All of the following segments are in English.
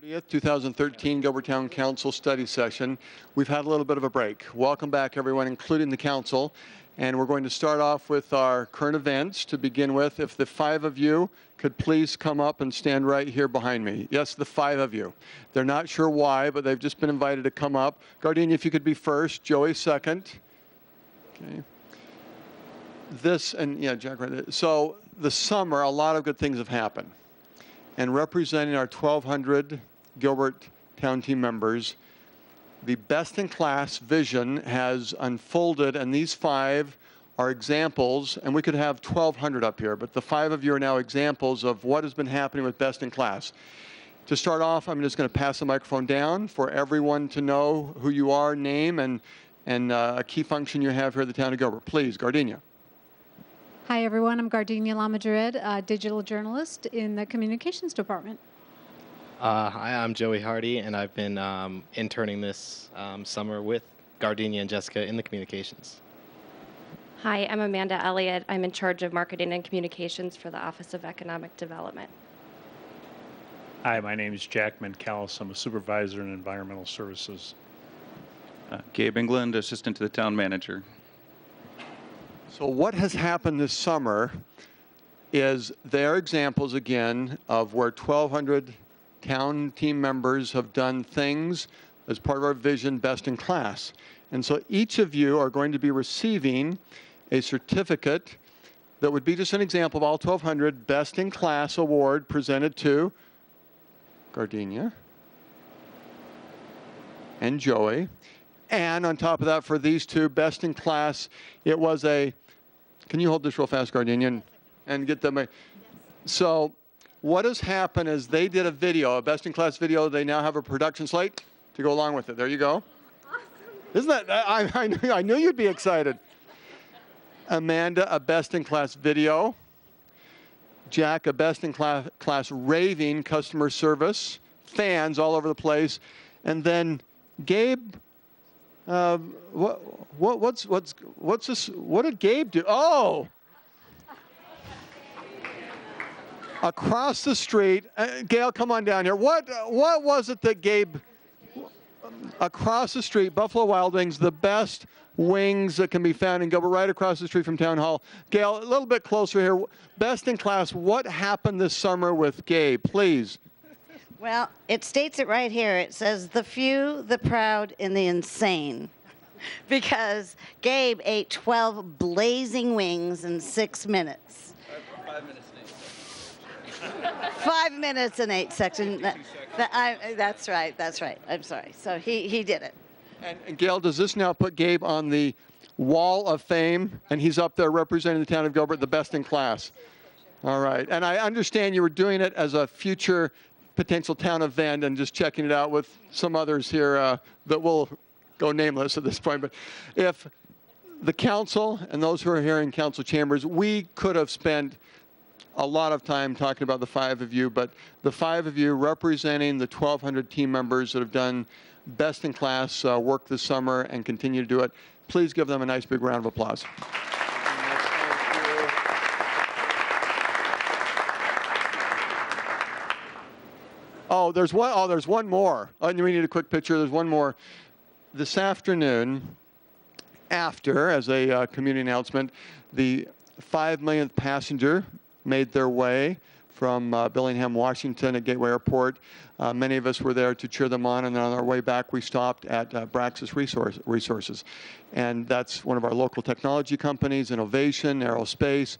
30th, 2013 Gilbert Town Council study session. We've had a little bit of a break. Welcome back, everyone, including the council. And we're going to start off with our current events to begin with. If the 5 of you could please come up and stand right here behind me. Yes, the 5 of you. They're not sure why, but they've just been invited to come up. Gardenia, if you could be first. Joey, second. Okay. Jack, right there. So the summer, a lot of good things have happened. And representing our 1,200 Gilbert Town team members, the best-in-class vision has unfolded, and these 5 are examples, and we could have 1,200 up here, but the 5 of you are now examples of what has been happening with best-in-class. To start off, I'm just going to pass the microphone down for everyone to know who you are, name, and a key function you have here at the town of Gilbert. Please, Gardenia. Hi, everyone. I'm Gardenia Lamadrid, a digital journalist in the communications department. Hi, I'm Joey Hardy, and I've been interning this summer with Gardenia and Jessica in the communications. Hi, I'm Amanda Elliott. I'm in charge of marketing and communications for the Office of Economic Development. Hi, my name is Jack Mancalis. I'm a supervisor in environmental services. Gabe England, assistant to the town manager. So what has happened this summer is there are examples, again, of where 1,200 town team members have done things as part of our vision, best in class. And so each of you are going to be receiving a certificate that would be just an example of all 1,200 best in class award presented to Gardenia and Joey. And on top of that, for these 2, best in class, it was a, can you hold this real fast, Gardenia, and get them? So what has happened is they did a video, a best in class video. They now have a production slate to go along with it. There you go. Awesome. Isn't that, I knew you'd be excited. Amanda, a best in class video. Jack, a best in class raving customer service. Fans all over the place. And then Gabe, what's this? What did Gabe do? Oh, across the street. Gail, come on down here. What was it that Gabe? Across the street, Buffalo Wild Wings, the best wings that can be found in Gilbert, right across the street from Town Hall. Gail, a little bit closer here. Best in class. What happened this summer with Gabe? Please. Well, it states it right here. It says the few, the proud, and the insane. Because Gabe ate 12 blazing wings in 6 minutes. 5 minutes and 8 5 minutes and 8 seconds. That's right. That's right. I'm sorry. So he did it. And Gail, does this now put Gabe on the wall of fame? And he's up there representing the town of Gilbert, the best in class. All right. And I understand you were doing it as a future potential town event and just checking it out with some others here that will go nameless at this point. But if the council and those who are here in council chambers, we could have spent a lot of time talking about the 5 of you, but the 5 of you representing the 1,200 team members that have done best in class work this summer and continue to do it, please give them a nice big round of applause. Oh, there's one more. Oh, we need a quick picture. There's one more. This afternoon, after, as a community announcement, the 5 millionth passenger made their way from Bellingham, Washington at Gateway Airport. Many of us were there to cheer them on, and then on our way back, we stopped at Braxis Resources. And that's one of our local technology companies, Innovation, Aerospace,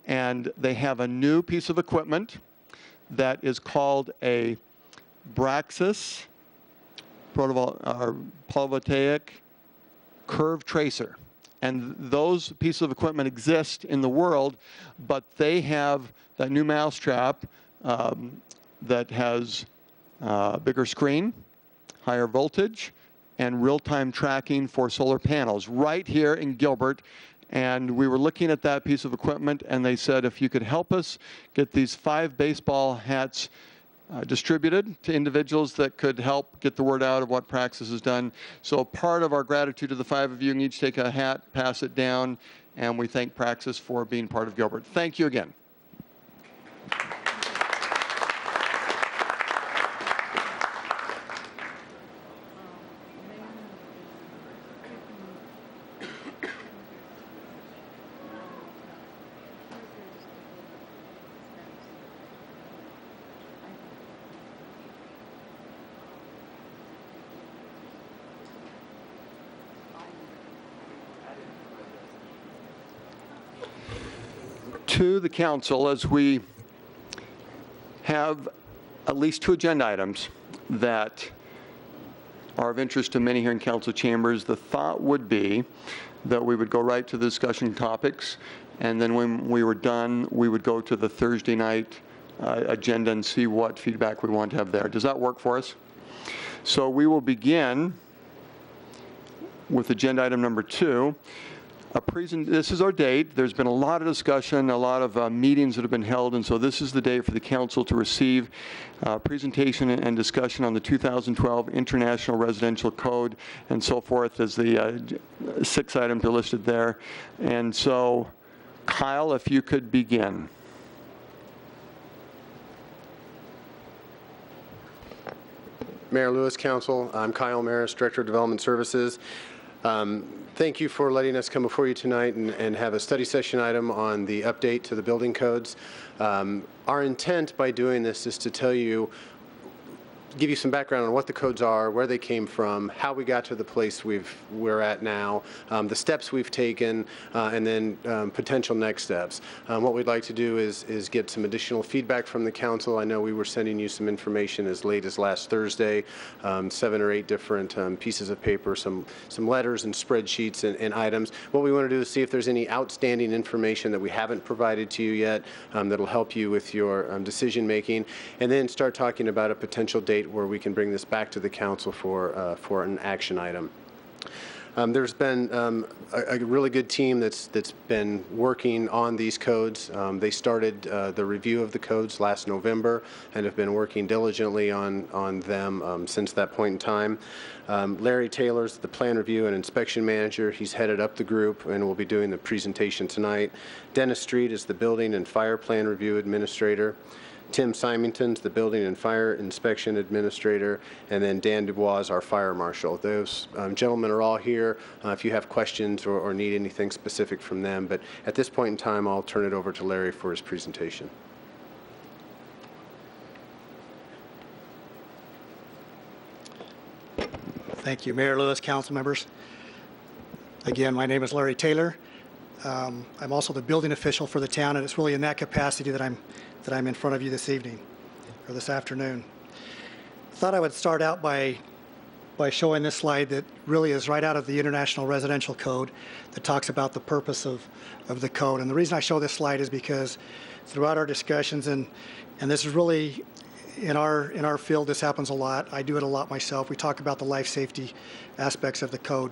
and they have a new piece of equipment that is called a Braxis photovoltaic curve tracer. And those pieces of equipment exist in the world, but they have that new mousetrap that has a bigger screen, higher voltage, and real-time tracking for solar panels right here in Gilbert. And we were looking at that piece of equipment, and they said, if you could help us get these 5 baseball hats distributed to individuals that could help get the word out of what Praxis has done. So part of our gratitude to the 5 of you, you can each take a hat, pass it down, and we thank Praxis for being part of Gilbert. Thank you again. to the council, as we have at least 2 agenda items that are of interest to many here in council chambers, the thought would be that we would go right to the discussion topics, and then when we were done, we would go to the Thursday night agenda and see what feedback we want to have there. Does that work for us? So we will begin with agenda item number 2. This is our date. There's been a lot of discussion, a lot of meetings that have been held, and so this is the day for the council to receive presentation and discussion on the 2012 International Residential Code and so forth, as the 6 items are listed there. And so, Kyle, if you could begin. Mayor Lewis, Council. I'm Kyle Maris, Director of Development Services. Thank you for letting us come before you tonight and have a study session item on the update to the building codes. Our intent by doing this is to give you some background on what the codes are, where they came from, how we got to the place we're at now, the steps we've taken, and then potential next steps. What we'd like to do is get some additional feedback from the council. I know we were sending you some information as late as last Thursday, 7 or 8 different pieces of paper, some letters and spreadsheets and items. What we want to do is see if there's any outstanding information that we haven't provided to you yet that'll help you with your decision making, and then start talking about a potential date where we can bring this back to the council for an action item. There's been a really good team that's been working on these codes. They started the review of the codes last November and have been working diligently on them since that point in time. Larry Taylor's the plan review and inspection manager. He's headed up the group and will be doing the presentation tonight. Dennis Street is the building and fire plan review administrator. Tim Symington's the Building and Fire Inspection Administrator, and then Dan Dubois is our Fire Marshal. Those gentlemen are all here if you have questions or need anything specific from them, but at this point in time, I'll turn it over to Larry for his presentation. Thank you, Mayor Lewis, council members. Again, my name is Larry Taylor. I'm also the building official for the town, and it's really in that capacity that I'm in front of you this evening, or this afternoon. I thought I would start out by showing this slide that really is right out of the International Residential Code that talks about the purpose of the code. And the reason I show this slide is because throughout our discussions, and this is really, in our field, this happens a lot. I do it a lot myself. We talk about the life safety aspects of the code.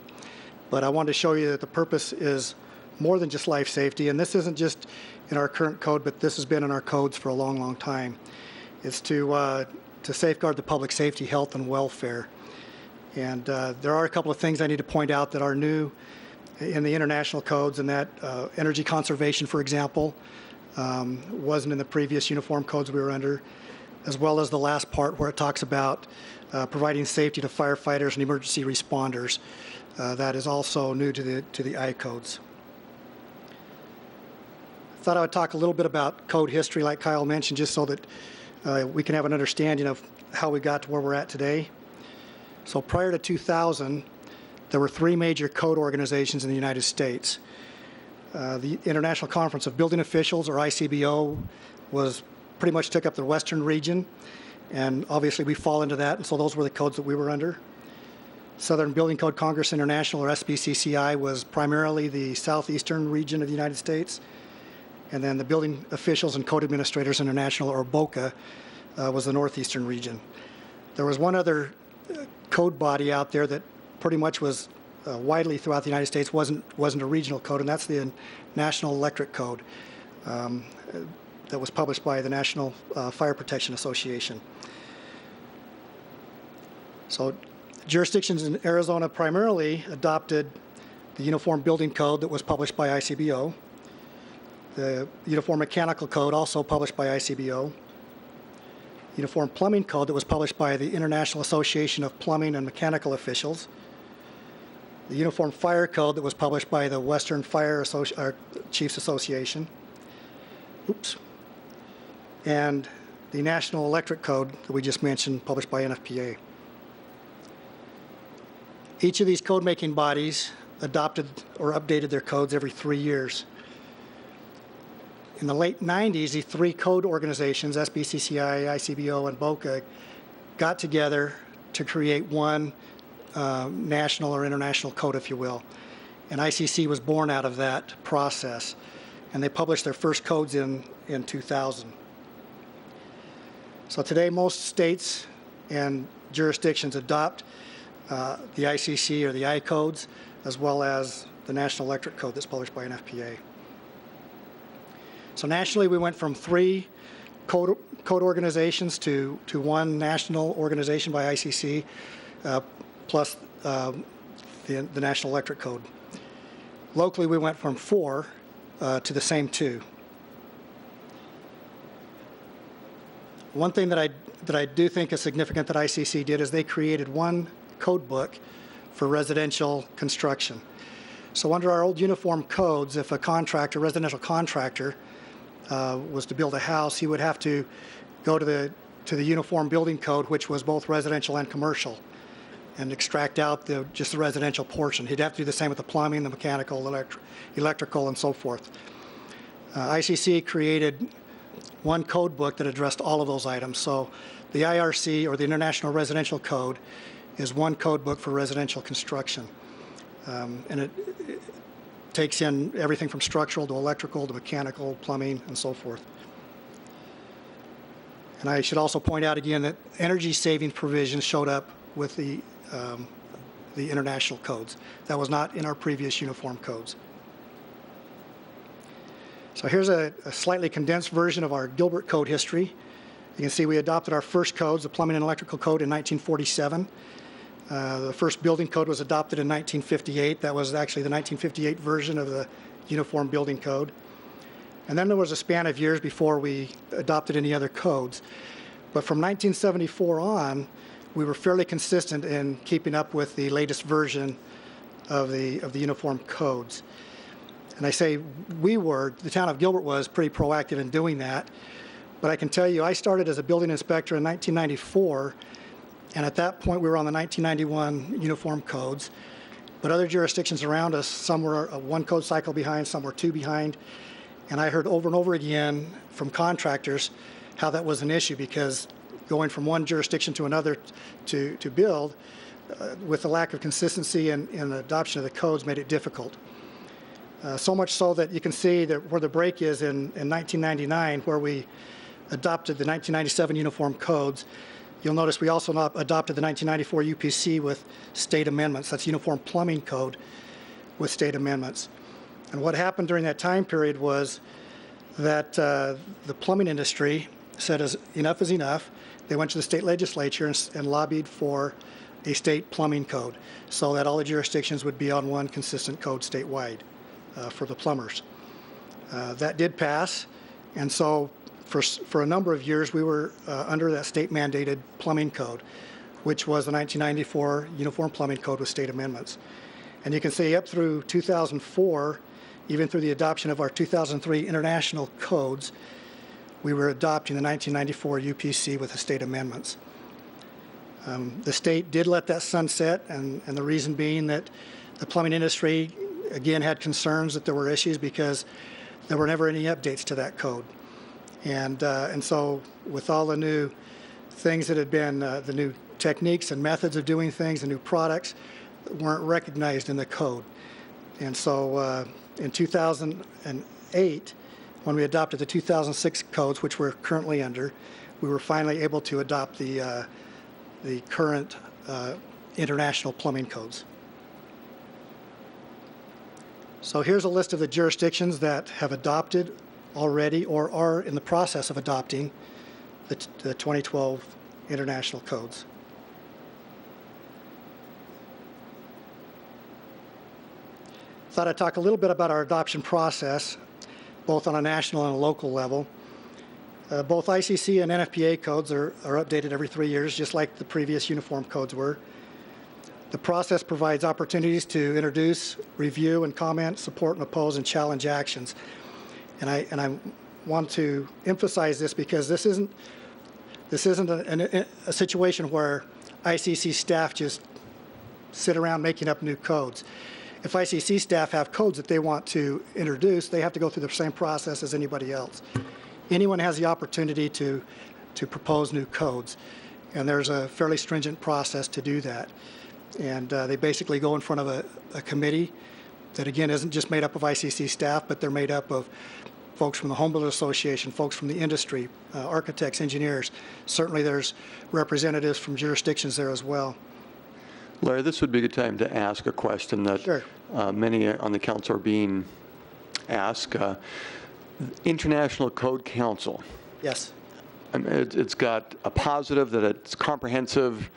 But I wanted to show you that the purpose is more than just life safety, and this isn't just in our current code, but this has been in our codes for a long, long time. It's to safeguard the public safety, health, and welfare. And there are a couple of things I need to point out that are new in the international codes, and that energy conservation, for example, wasn't in the previous uniform codes we were under, as well as the last part where it talks about providing safety to firefighters and emergency responders. That is also new to the I codes. I thought I would talk a little bit about code history, like Kyle mentioned, just so that we can have an understanding of how we got to where we're at today. So prior to 2000, there were 3 major code organizations in the United States. The International Conference of Building Officials, or ICBO, pretty much took up the western region, and obviously we fall into that, and so those were the codes that we were under. Southern Building Code Congress International, or SBCCI, was primarily the southeastern region of the United States. And then the Building Officials and Code Administrators International, or BOCA, was the northeastern region. There was one other code body out there that pretty much was widely throughout the United States, wasn't a regional code, and that's the National Electric Code that was published by the National Fire Protection Association. So jurisdictions in Arizona primarily adopted the Uniform Building Code that was published by ICBO. The Uniform Mechanical Code, also published by ICBO. Uniform Plumbing Code that was published by the International Association of Plumbing and Mechanical Officials. The Uniform Fire Code that was published by the Western Fire Chiefs Association. Oops. And the National Electric Code that we just mentioned, published by NFPA. Each of these code-making bodies adopted or updated their codes every 3 years. In the late 90s, the three code organizations, SBCCI, ICBO, and BOCA, got together to create one national or international code, if you will. And ICC was born out of that process. And they published their first codes in 2000. So today, most states and jurisdictions adopt the ICC or the I codes, as well as the National Electric Code that's published by NFPA. So nationally, we went from three code organizations to one national organization by ICC, plus the National Electric Code. Locally, we went from 4 to the same 2. One thing that I do think is significant that ICC did is they created one code book for residential construction. So under our old uniform codes, if a residential contractor, was to build a house, he would have to go to the Uniform Building Code, which was both residential and commercial, and extract out just the residential portion. He'd have to do the same with the plumbing, the mechanical, electrical, and so forth. ICC created one code book that addressed all of those items. So the IRC, or the International Residential Code, is one code book for residential construction. And it takes in everything from structural to electrical to mechanical, plumbing, and so forth. And I should also point out again that energy saving provisions showed up with the international codes. That was not in our previous uniform codes. So here's a slightly condensed version of our Gilbert Code history. You can see we adopted our first codes, the Plumbing and Electrical Code, in 1947. The first building code was adopted in 1958. That was actually the 1958 version of the Uniform Building Code. And then there was a span of years before we adopted any other codes. But from 1974 on, we were fairly consistent in keeping up with the latest version of the uniform codes. And I say the town of Gilbert was pretty proactive in doing that. But I can tell you, I started as a building inspector in 1994. And at that point, we were on the 1991 uniform codes. But other jurisdictions around us, some were one code cycle behind, some were 2 behind. And I heard over and over again from contractors how that was an issue, because going from one jurisdiction to another to build, with the lack of consistency in the adoption of the codes, made it difficult. So much so that you can see that where the break is in 1999, where we adopted the 1997 uniform codes. You'll notice we also adopted the 1994 UPC with state amendments. That's Uniform Plumbing Code with state amendments. And what happened during that time period was that the plumbing industry said enough is enough. They went to the state legislature and lobbied for a state plumbing code so that all the jurisdictions would be on one consistent code statewide for the plumbers. That did pass, and so for a number of years, we were under that state-mandated plumbing code, which was the 1994 Uniform Plumbing Code with state amendments. And you can see up through 2004, even through the adoption of our 2003 international codes, we were adopting the 1994 UPC with the state amendments. The state did let that sunset, and the reason being that the plumbing industry, again, had concerns that there were issues because there were never any updates to that code. And so with all the new things that had been, the new techniques and methods of doing things, the new products, weren't recognized in the code. And so in 2008, when we adopted the 2006 codes, which we're currently under, we were finally able to adopt the current international plumbing codes. So here's a list of the jurisdictions that have adopted already or are in the process of adopting the 2012 international codes. Thought I'd talk a little bit about our adoption process, both on a national and a local level. Both ICC and NFPA codes are updated every 3 years, just like the previous uniform codes were. The process provides opportunities to introduce, review, and comment, support, and oppose, and challenge actions. And I want to emphasize this because this isn't a situation where ICC staff just sit around making up new codes. if ICC staff have codes that they want to introduce, they have to go through the same process as anybody else. Anyone has the opportunity to propose new codes, and there's a fairly stringent process to do that. And they basically go in front of a committee that, again, isn't just made up of ICC staff, but they're made up of folks from the Home Builders Association, folks from the industry, architects, engineers. Certainly there's representatives from jurisdictions there as well. Larry, this would be a good time to ask a question that Sure. Many on the council are being asked. International Code Council, Yes. it's got a positive that it's comprehensive,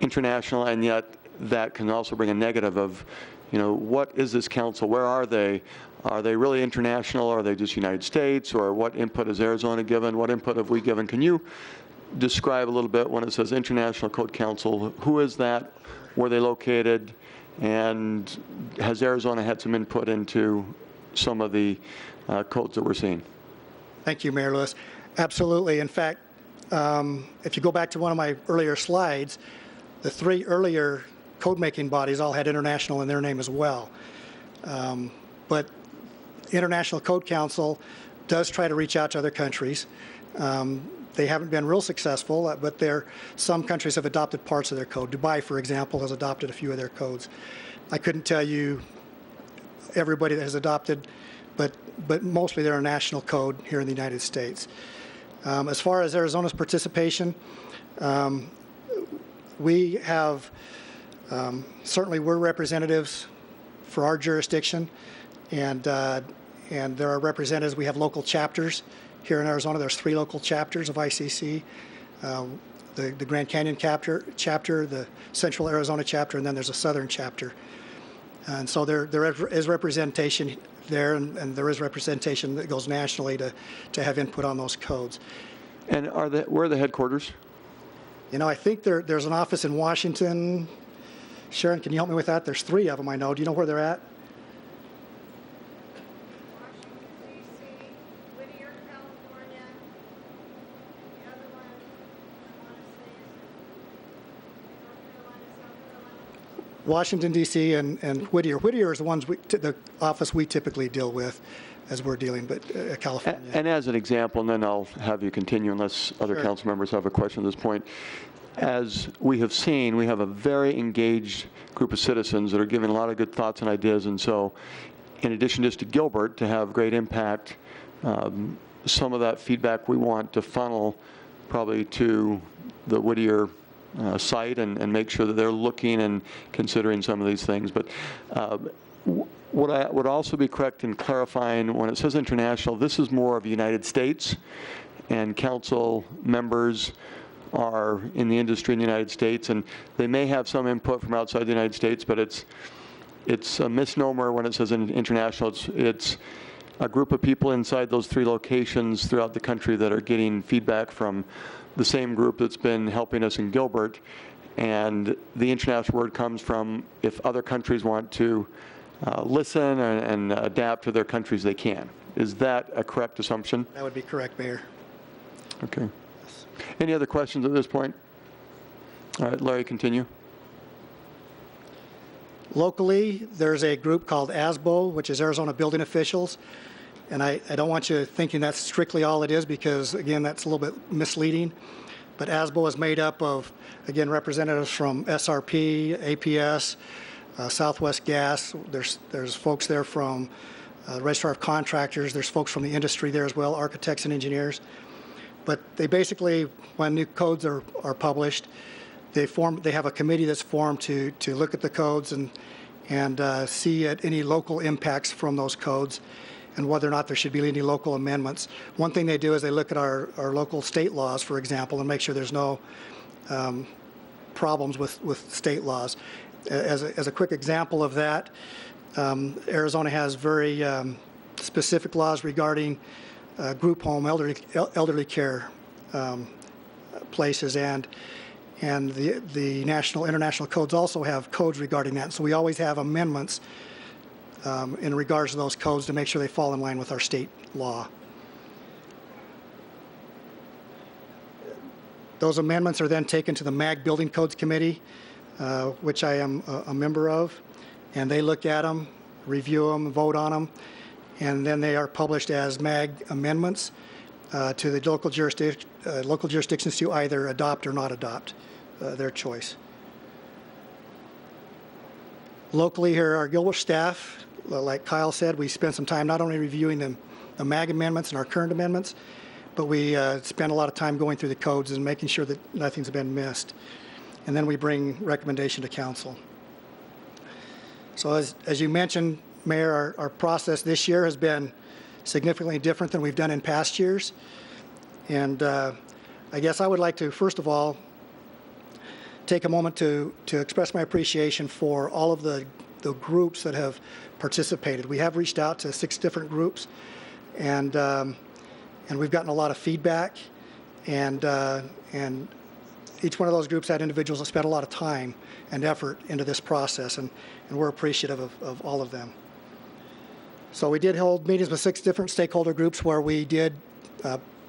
international, and yet that can also bring a negative of, what is this council? Where are they? Are they really international? Or are they just United States? Or what input has Arizona given? What input have we given? Can you describe a little bit when it says International Code Council? Who is that? Where are they located? And has Arizona had some input into some of the codes that we're seeing? Thank you, Mayor Lewis. Absolutely. In fact, if you go back to one of my earlier slides, the 3 earlier code-making bodies all had international in their name as well. But International Code Council does try to reach out to other countries. They haven't been real successful, but some countries have adopted parts of their code. Dubai, for example, has adopted a few of their codes. I couldn't tell you everybody that has adopted, but mostly they're a national code here in the United States. As far as Arizona's participation, we have, certainly we're representatives for our jurisdiction, and there are representatives. We have local chapters here in Arizona. There's 3 local chapters of ICC, the Grand Canyon chapter, the Central Arizona chapter, and then there's a Southern chapter. And so there is representation there, and there is representation that goes nationally to have input on those codes. And where are the headquarters? I think there's an office in Washington. Sharon, can you help me with that? There's 3 of them, I know. Do you know where they're at? Washington, D.C. and Whittier. Whittier is the office we typically deal with as we're dealing, but California. And as an example, and then I'll have you continue unless other Sure. council members have a question at this point. As we have seen, we have a very engaged group of citizens that are giving a lot of good thoughts and ideas. And so in addition just to Gilbert, to have great impact, some of that feedback we want to funnel probably to the Whittier site and make sure that they're looking and considering some of these things. But would I would also be correct in clarifying when it says international, this is more of the United States, and council members are in the industry in the United States, and they may have some input from outside the United States, but it's a misnomer when it says international. It's a group of people inside those 3 locations throughout the country that are getting feedback from the same group that's been helping us in Gilbert. And the international word comes from if other countries want to listen and adapt to their countries, they can. Is that a correct assumption? That would be correct, Mayor. Okay. Any other questions at this point? All right, Larry, continue. Locally, there's a group called ASBO, which is Arizona Building Officials. And I don't want you thinking that's strictly all it is, because, again, that's a little bit misleading. But ASBO is made up of, again, representatives from SRP, APS, Southwest Gas. There's folks there from Registrar of Contractors. There's folks from the industry there as well, architects and engineers. But they basically, when new codes are published, they have a committee that's formed to look at the codes and see at any local impacts from those codes and whether or not there should be any local amendments. One thing they do is they look at our local state laws, for example, and make sure there's no problems with state laws. As a quick example of that, Arizona has very specific laws regarding group home, elderly care places, and the national, international codes also have codes regarding that. So we always have amendments in regards to those codes to make sure they fall in line with our state law. Those amendments are then taken to the MAG Building Codes Committee, which I am a member of, and they look at them, review them, vote on them, and then they are published as MAG amendments to the local jurisdictions to either adopt or not adopt, their choice. Locally here, our Gilbert staff, like Kyle said, we spend some time not only reviewing the MAG amendments and our current amendments, but we spend a lot of time going through the codes and making sure that nothing's been missed. And then we bring recommendation to council. So as you mentioned, Mayor, our process this year has been significantly different than we've done in past years. And I guess I would like to, first of all, take a moment to express my appreciation for all of the groups that have participated. We have reached out to 6 different groups, and we've gotten a lot of feedback, and each one of those groups had individuals that spent a lot of time and effort into this process, and we're appreciative of all of them. So we did hold meetings with 6 different stakeholder groups where we did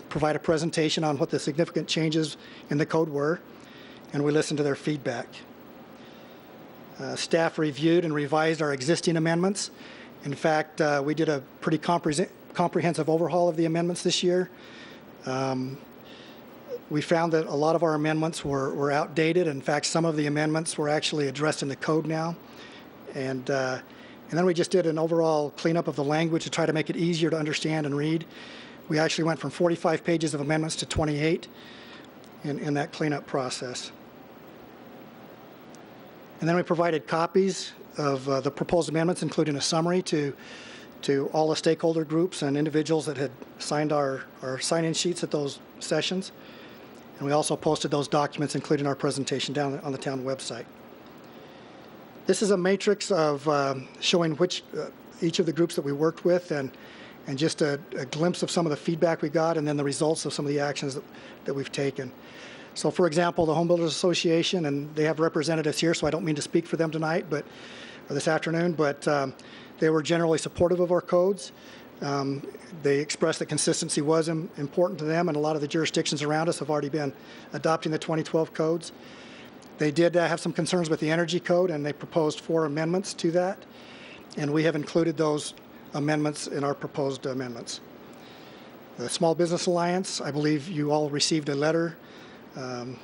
provide a presentation on what the significant changes in the code were, and we listened to their feedback. Staff reviewed and revised our existing amendments. In fact, we did a pretty comprehensive overhaul of the amendments this year. We found that a lot of our amendments were outdated. In fact, some of the amendments were actually addressed in the code now. And then we just did an overall cleanup of the language to try to make it easier to understand and read. We actually went from 45 pages of amendments to 28 in that cleanup process. And then we provided copies of the proposed amendments, including a summary to all the stakeholder groups and individuals that had signed our sign-in sheets at those sessions. And we also posted those documents, including our presentation, down on the town website. This is a matrix of showing each of the groups that we worked with, and just a glimpse of some of the feedback we got, and then the results of some of the actions that we've taken. So, for example, the Home Builders Association, and they have representatives here, so I don't mean to speak for them tonight, or this afternoon, but they were generally supportive of our codes. They expressed that consistency was important to them, and a lot of the jurisdictions around us have already been adopting the 2012 codes. They did have some concerns with the energy code, and they proposed 4 amendments to that, and we have included those amendments in our proposed amendments. The Small Business Alliance, I believe you all received a letter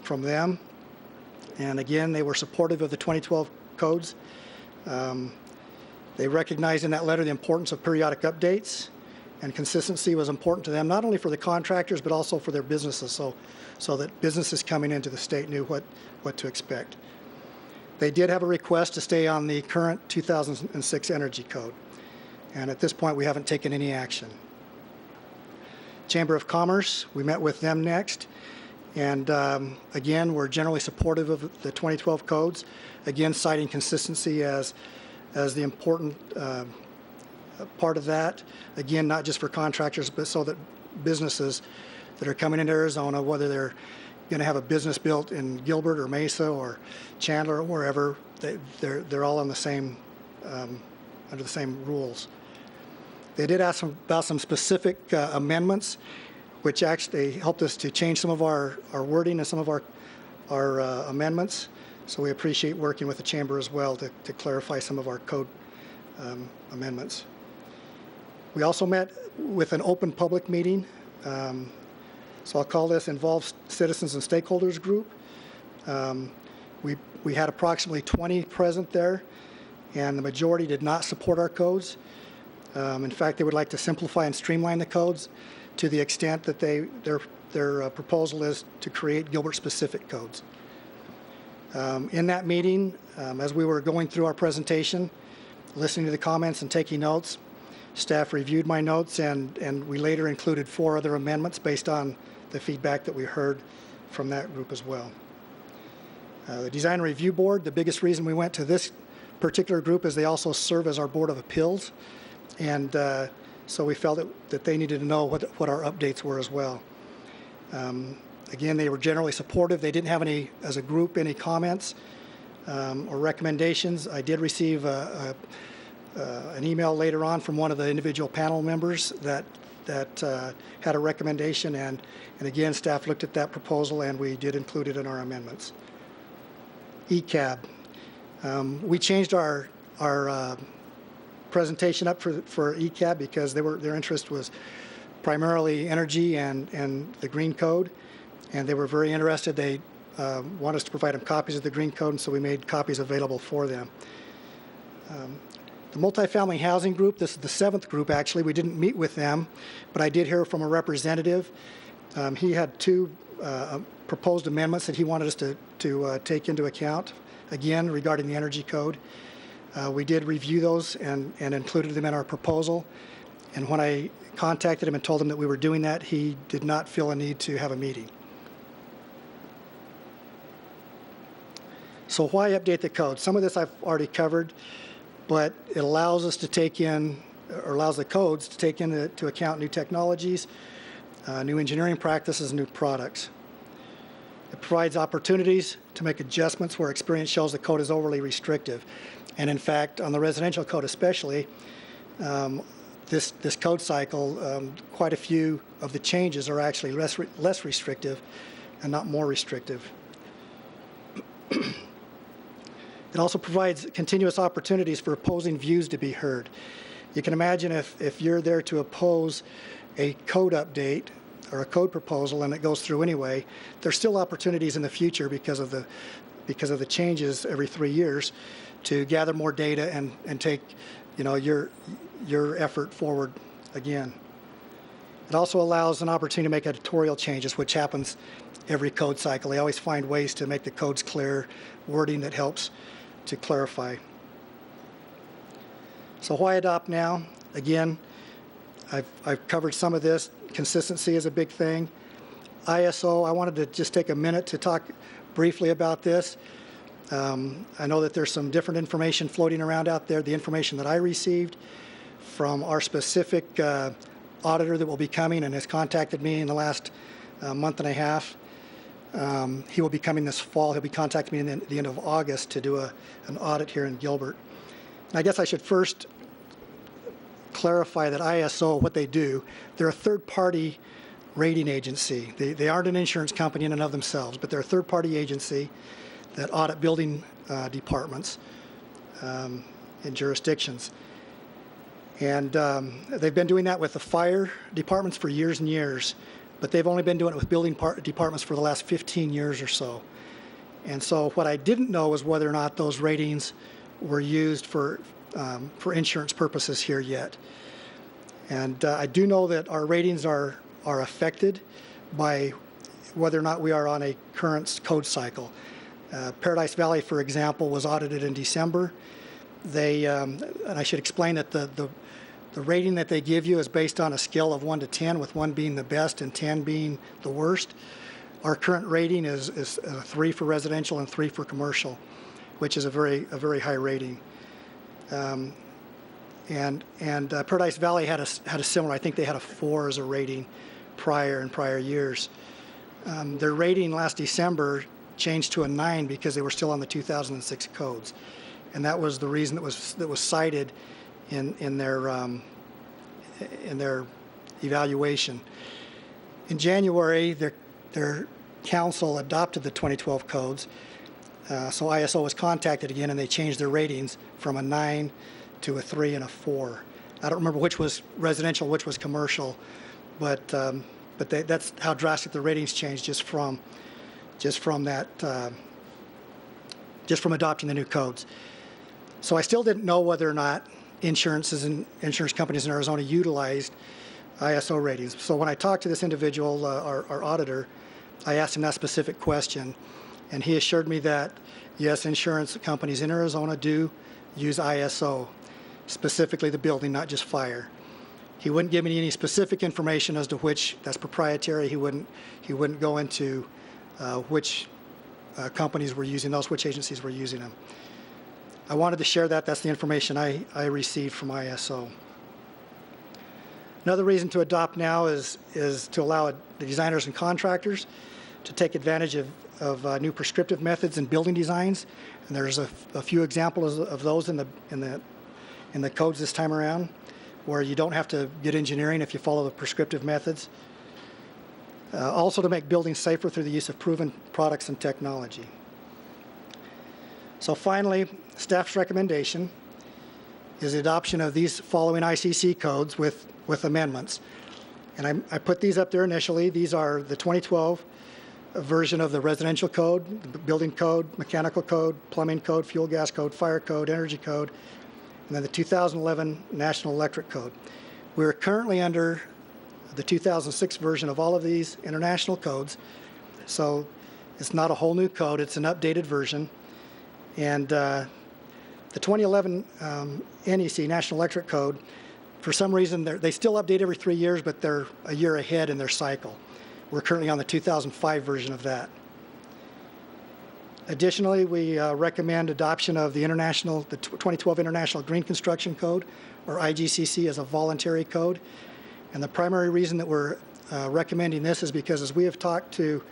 from them, and again, they were supportive of the 2012 codes. They recognized in that letter the importance of periodic updates, and consistency was important to them, not only for the contractors, but also for their businesses, so that businesses coming into the state knew what to expect. They did have a request to stay on the current 2006 energy code, and at this point, we haven't taken any action. Chamber of Commerce, we met with them next, and again, we're generally supportive of the 2012 codes, again, citing consistency as the important part of that. Again, not just for contractors, but so that businesses that are coming into Arizona, whether they're going to have a business built in Gilbert or Mesa or Chandler or wherever, they're all on the same under the same rules. They did ask about some specific amendments, which actually helped us to change some of our wording and some of our amendments. So we appreciate working with the Chamber as well to clarify some of our code amendments. We also met with an open public meeting. So I'll call this Involved Citizens and Stakeholders Group. We had approximately 20 present there, and the majority did not support our codes. In fact, they would like to simplify and streamline the codes to the extent that their proposal is to create Gilbert-specific codes. In that meeting, as we were going through our presentation, listening to the comments and taking notes, staff reviewed my notes, and we later included 4 other amendments based on the feedback that we heard from that group as well. The Design Review Board, the biggest reason we went to this particular group is they also serve as our Board of Appeals, and so we felt that they needed to know what our updates were as well. Again, they were generally supportive. They didn't have any, as a group, any comments or recommendations. I did receive an email later on from one of the individual panel members that had a recommendation, and again, staff looked at that proposal, and we did include it in our amendments. ECAB. We changed our presentation up for ECAB because their interest was primarily energy and the Green Code, and they were very interested. They want us to provide them copies of the Green Code, and so we made copies available for them. The multifamily housing group, this is the 7th group actually. We didn't meet with them, but I did hear from a representative. He had 2 proposed amendments that he wanted us to take into account, again, regarding the Energy Code. We did review those and included them in our proposal. And when I contacted him and told him that we were doing that, he did not feel a need to have a meeting. So why update the code? Some of this I've already covered, but it allows us to take in, or allows the codes to take into account new technologies, new engineering practices, new products. It provides opportunities to make adjustments where experience shows the code is overly restrictive. And in fact, on the residential code especially, this code cycle, quite a few of the changes are actually less restrictive and not more restrictive. It also provides continuous opportunities for opposing views to be heard. You can imagine if you're there to oppose a code update or a code proposal and it goes through anyway, there's still opportunities in the future because of the changes every 3 years to gather more data and take, your effort forward again. It also allows an opportunity to make editorial changes, which happens every code cycle. They always find ways to make the codes clear, wording that helps to clarify. So why adopt now? Again, I've covered some of this. Consistency is a big thing. ISO, I wanted to just take a minute to talk briefly about this. I know that there's some different information floating around out there. The information that I received from our specific auditor that will be coming and has contacted me in the last month and a half. He will be coming this fall. He'll be contacting me at the end of August to do an audit here in Gilbert. And I guess I should first clarify that ISO, what they do, they're a third-party rating agency. They aren't an insurance company in and of themselves, but they're a third-party agency that audit building departments in jurisdictions. And they've been doing that with the fire departments for years and years, but they've only been doing it with building departments for the last 15 years or so. And so what I didn't know was whether or not those ratings were used for insurance purposes here yet. And I do know that our ratings are affected by whether or not we are on a current code cycle. Paradise Valley, for example, was audited in December. They, and I should explain that the rating that they give you is based on a scale of 1 to 10, with 1 being the best and 10 being the worst. Our current rating is 3 for residential and 3 for commercial, which is a very high rating. And Paradise Valley had a similar. I think they had a 4 as a rating in prior years. Their rating last December changed to a 9 because they were still on the 2006 codes, and that was the reason that was cited in their evaluation. In January, their council adopted the 2012 codes, so ISO was contacted again, and they changed their ratings from a 9 to a 3 and a 4. I don't remember which was residential, which was commercial, but that's how drastic the ratings changed just from adopting the new codes. So I still didn't know whether or not insurance companies in Arizona utilized ISO ratings. So when I talked to this individual, our auditor, I asked him that specific question, and he assured me that yes, insurance companies in Arizona do use ISO, specifically the building, not just fire. He wouldn't give me any specific information as to which. That's proprietary. He wouldn't go into which companies were using those, which agencies were using them. I wanted to share that. That's the information I received from ISO. Another reason to adopt now is to allow the designers and contractors to take advantage of new prescriptive methods in building designs. And there's a few examples of those in the codes this time around, where you don't have to get engineering if you follow the prescriptive methods. Also to make buildings safer through the use of proven products and technology. So finally, staff's recommendation is the adoption of these following ICC codes with amendments. And I put these up there initially. These are the 2012 version of the residential code, the building code, mechanical code, plumbing code, fuel gas code, fire code, energy code, and then the 2011 National Electric Code. We're currently under the 2006 version of all of these international codes. So it's not a whole new code, it's an updated version. And the 2011 NEC, National Electric Code, for some reason they still update every 3 years, but they're a year ahead in their cycle. We're currently on the 2005 version of that. Additionally, we recommend adoption of the 2012 International Green Construction Code, or IGCC, as a voluntary code. And the primary reason that we're recommending this is because as we have talked to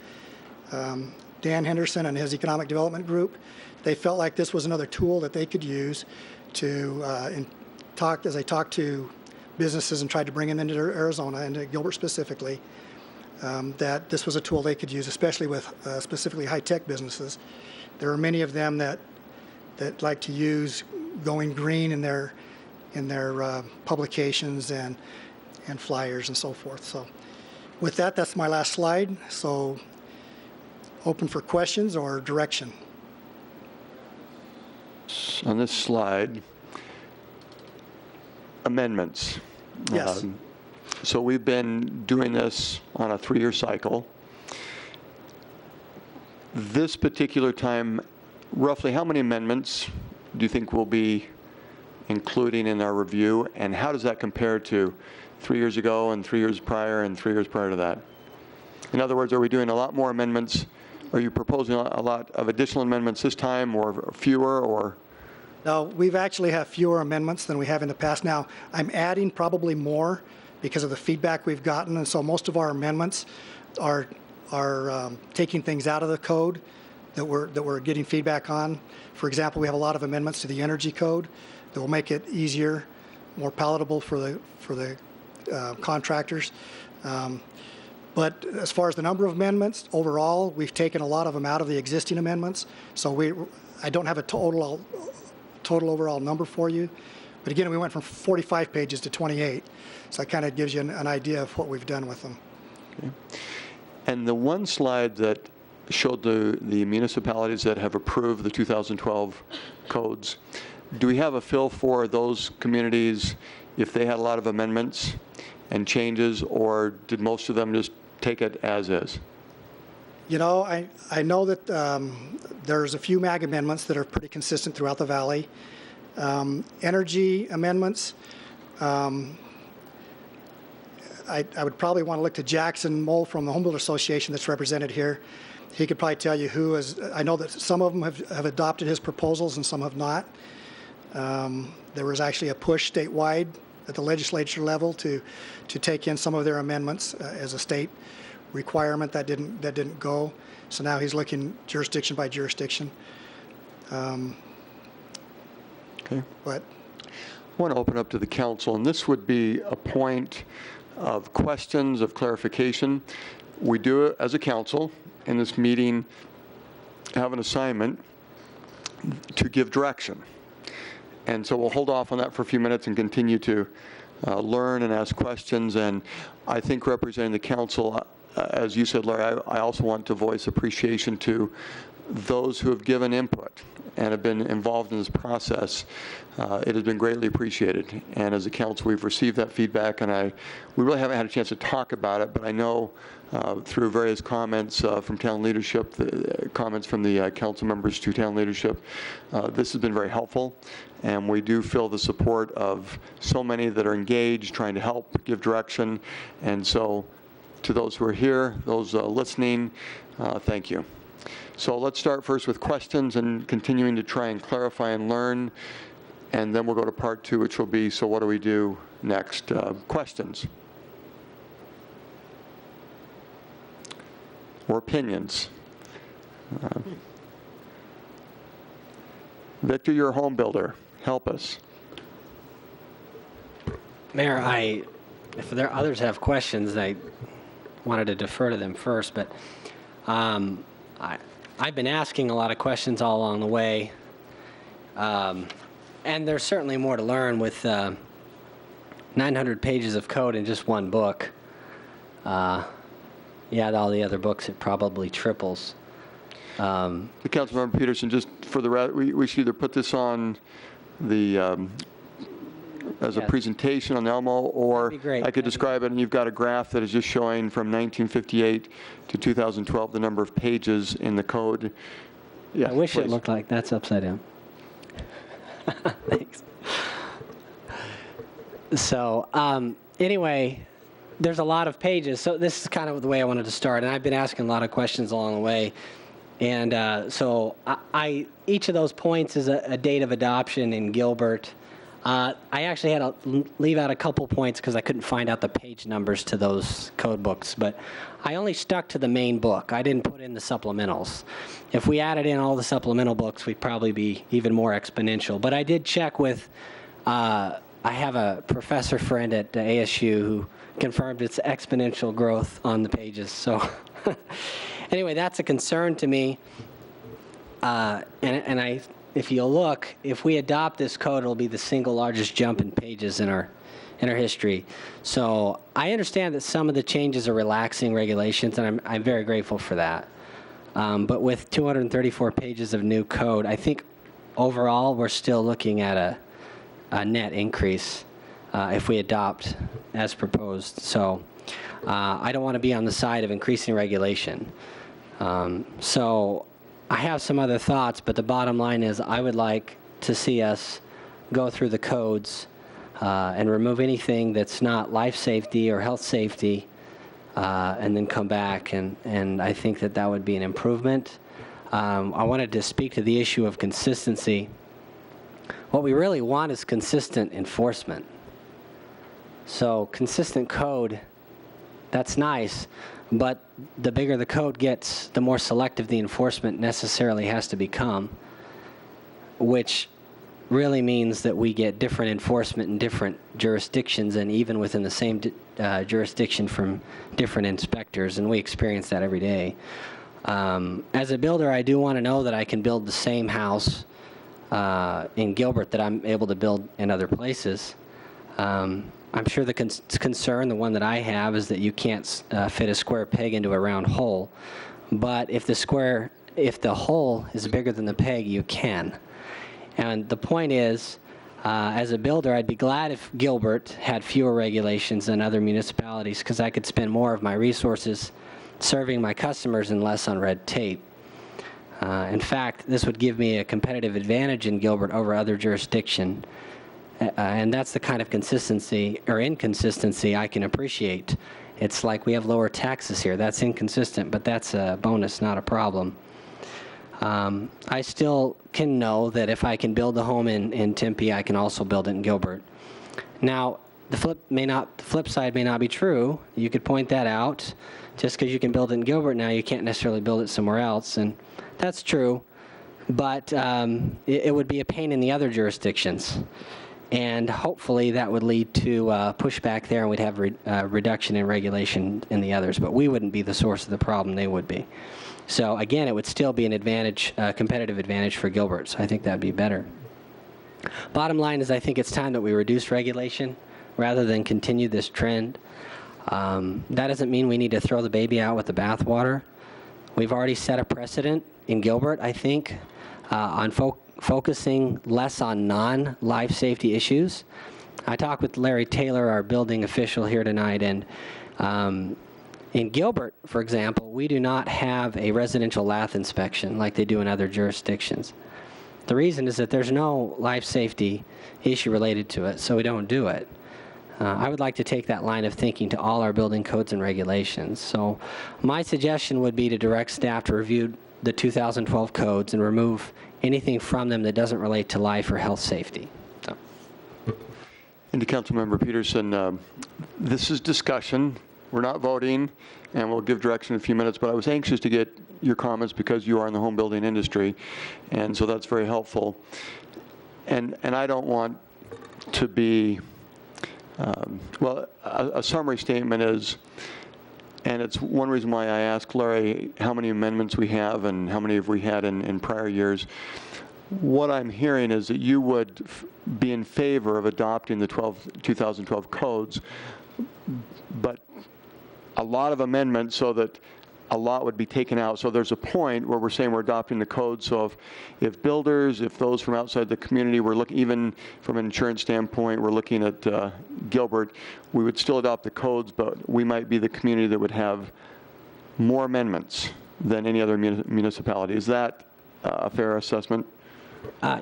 Dan Henderson and his economic development group, they felt like this was another tool that they could use to as they talked to businesses and tried to bring them into Arizona, and Gilbert specifically, that this was a tool they could use, especially with specifically high-tech businesses. There are many of them that like to use going green in their publications and flyers and so forth. So with that, that's my last slide. So open for questions or direction. On this slide, amendments. Yes. So we've been doing this on a 3-year cycle. This particular time, roughly how many amendments do you think we'll be including in our review, and how does that compare to 3 years ago and 3 years prior and 3 years prior to that? In other words, are we doing a lot more amendments? Are you proposing a lot of additional amendments this time, or fewer, or? No, we've actually have fewer amendments than we have in the past. Now, I'm adding probably more because of the feedback we've gotten, and so most of our amendments are taking things out of the code that we're getting feedback on. For example, we have a lot of amendments to the energy code that will make it easier, more palatable for the contractors. But as far as the number of amendments, overall, we've taken a lot of them out of the existing amendments. So I don't have a total overall number for you. But again, we went from 45 pages to 28. So that kind of gives you an idea of what we've done with them. Okay. And the one slide that showed the municipalities that have approved the 2012 codes, do we have a feel for those communities if they had a lot of amendments and changes, or did most of them just take it as is? You know, I know that there's a few MAG amendments that are pretty consistent throughout the valley. Energy amendments, I would probably want to look to Jackson Mole from the Home Builder Association that's represented here. He could probably tell you who is. I know that some of them have adopted his proposals and some have not. There was actually a push statewide at the legislature level to take in some of their amendments as a state requirement. That didn't go. So now he's looking jurisdiction by jurisdiction. Okay. But I want to open up to the council, and this would be a point of questions, of clarification. We do it as a council in this meeting, have an assignment to give direction. And so we'll hold off on that for a few minutes and continue to learn and ask questions. And I think representing the council, as you said, Larry, I also want to voice appreciation to those who have given input and have been involved in this process. It has been greatly appreciated. And as a council, we've received that feedback, and we really haven't had a chance to talk about it, but I know through various comments from town leadership, the comments from the council members to town leadership, this has been very helpful. And we do feel the support of so many that are engaged, trying to help, give direction. And so to those who are here, those listening, thank you. So let's start first with questions and continuing to try and clarify and learn. And then we'll go to part two, which will be, so what do we do next? Questions? Or opinions? Victor, you're a home builder. Help us. Mayor, if there are others have questions, I wanted to defer to them first, but I've been asking a lot of questions all along the way. And there's certainly more to learn with 900 pages of code in just one book. You add all the other books, it probably triples. Councilmember Peterson, just for the we should either put this on the as a Yes. presentation on Elmo, or That'd be great. I could describe it, and you've got a graph that is just showing from 1958 to 2012 the number of pages in the code. Yeah, I wish please. it looked like that's upside down. Thanks. So anyway, there's a lot of pages. So this is kind of the way I wanted to start. And I've been asking a lot of questions along the way. And so each of those points is a date of adoption in Gilbert. I actually had to leave out a couple points because I couldn't find out the page numbers to those code books. But I only stuck to the main book. I didn't put in the supplementals. If we added in all the supplemental books, we'd probably be even more exponential. But I did check with, I have a professor friend at ASU who confirmed it's exponential growth on the pages. So anyway, that's a concern to me. If you look, if we adopt this code, it'll be the single largest jump in pages in our history. So I understand that some of the changes are relaxing regulations, and I'm very grateful for that. But with 234 pages of new code, I think overall we're still looking at a net increase if we adopt as proposed. So I don't want to be on the side of increasing regulation. So I have some other thoughts, but the bottom line is I would like to see us go through the codes and remove anything that's not life safety or health safety, and then come back, and I think that would be an improvement. I wanted to speak to the issue of consistency. What we really want is consistent enforcement. So consistent code, that's nice, but the bigger the code gets, the more selective the enforcement necessarily has to become, which really means that we get different enforcement in different jurisdictions, and even within the same jurisdiction from different inspectors, and we experience that every day. As a builder, I do want to know that I can build the same house in Gilbert that I'm able to build in other places. I'm sure the concern, the one that I have, is that you can't fit a square peg into a round hole. But if the hole is bigger than the peg, you can. And the point is, as a builder, I'd be glad if Gilbert had fewer regulations than other municipalities, because I could spend more of my resources serving my customers and less on red tape. In fact, this would give me a competitive advantage in Gilbert over other jurisdictions. And that's the kind of consistency or inconsistency I can appreciate. It's like we have lower taxes here. That's inconsistent, but that's a bonus, not a problem. I still can know that if I can build a home in Tempe, I can also build it in Gilbert. Now, the flip side may not be true. You could point that out. Just because you can build it in Gilbert now, you can't necessarily build it somewhere else, and that's true. But it would be a pain in the other jurisdictions. And hopefully that would lead to pushback there, and we'd have a reduction in regulation in the others. But we wouldn't be the source of the problem, they would be. So again, it would still be an advantage, competitive advantage for Gilbert, so I think that'd be better. Bottom line is I think it's time that we reduce regulation rather than continue this trend. That doesn't mean we need to throw the baby out with the bathwater. We've already set a precedent in Gilbert, I think, on focusing less on non-life safety issues. I talked with Larry Taylor, our building official here tonight, and in Gilbert, for example, we do not have a residential lath inspection like they do in other jurisdictions. The reason is that there's no life safety issue related to it, so we don't do it. I would like to take that line of thinking to all our building codes and regulations. So my suggestion would be to direct staff to review the 2012 codes and remove anything from them that doesn't relate to life or health safety. So. And to Councilmember Peterson, this is discussion. We're not voting, and we'll give direction in a few minutes, but I was anxious to get your comments because you are in the home building industry, and so that's very helpful. And I don't want to be, well, a summary statement is, and it's one reason why I asked Larry how many amendments we have and how many have we had in prior years. what I'm hearing is that you would be in favor of adopting the 2012 codes, but a lot of amendments so that a lot would be taken out. So there's a point where we're saying we're adopting the code. So if builders, if those from outside the community were looking, even from an insurance standpoint, we're looking at Gilbert, we would still adopt the codes, but we might be the community that would have more amendments than any other municipality. Is that a fair assessment?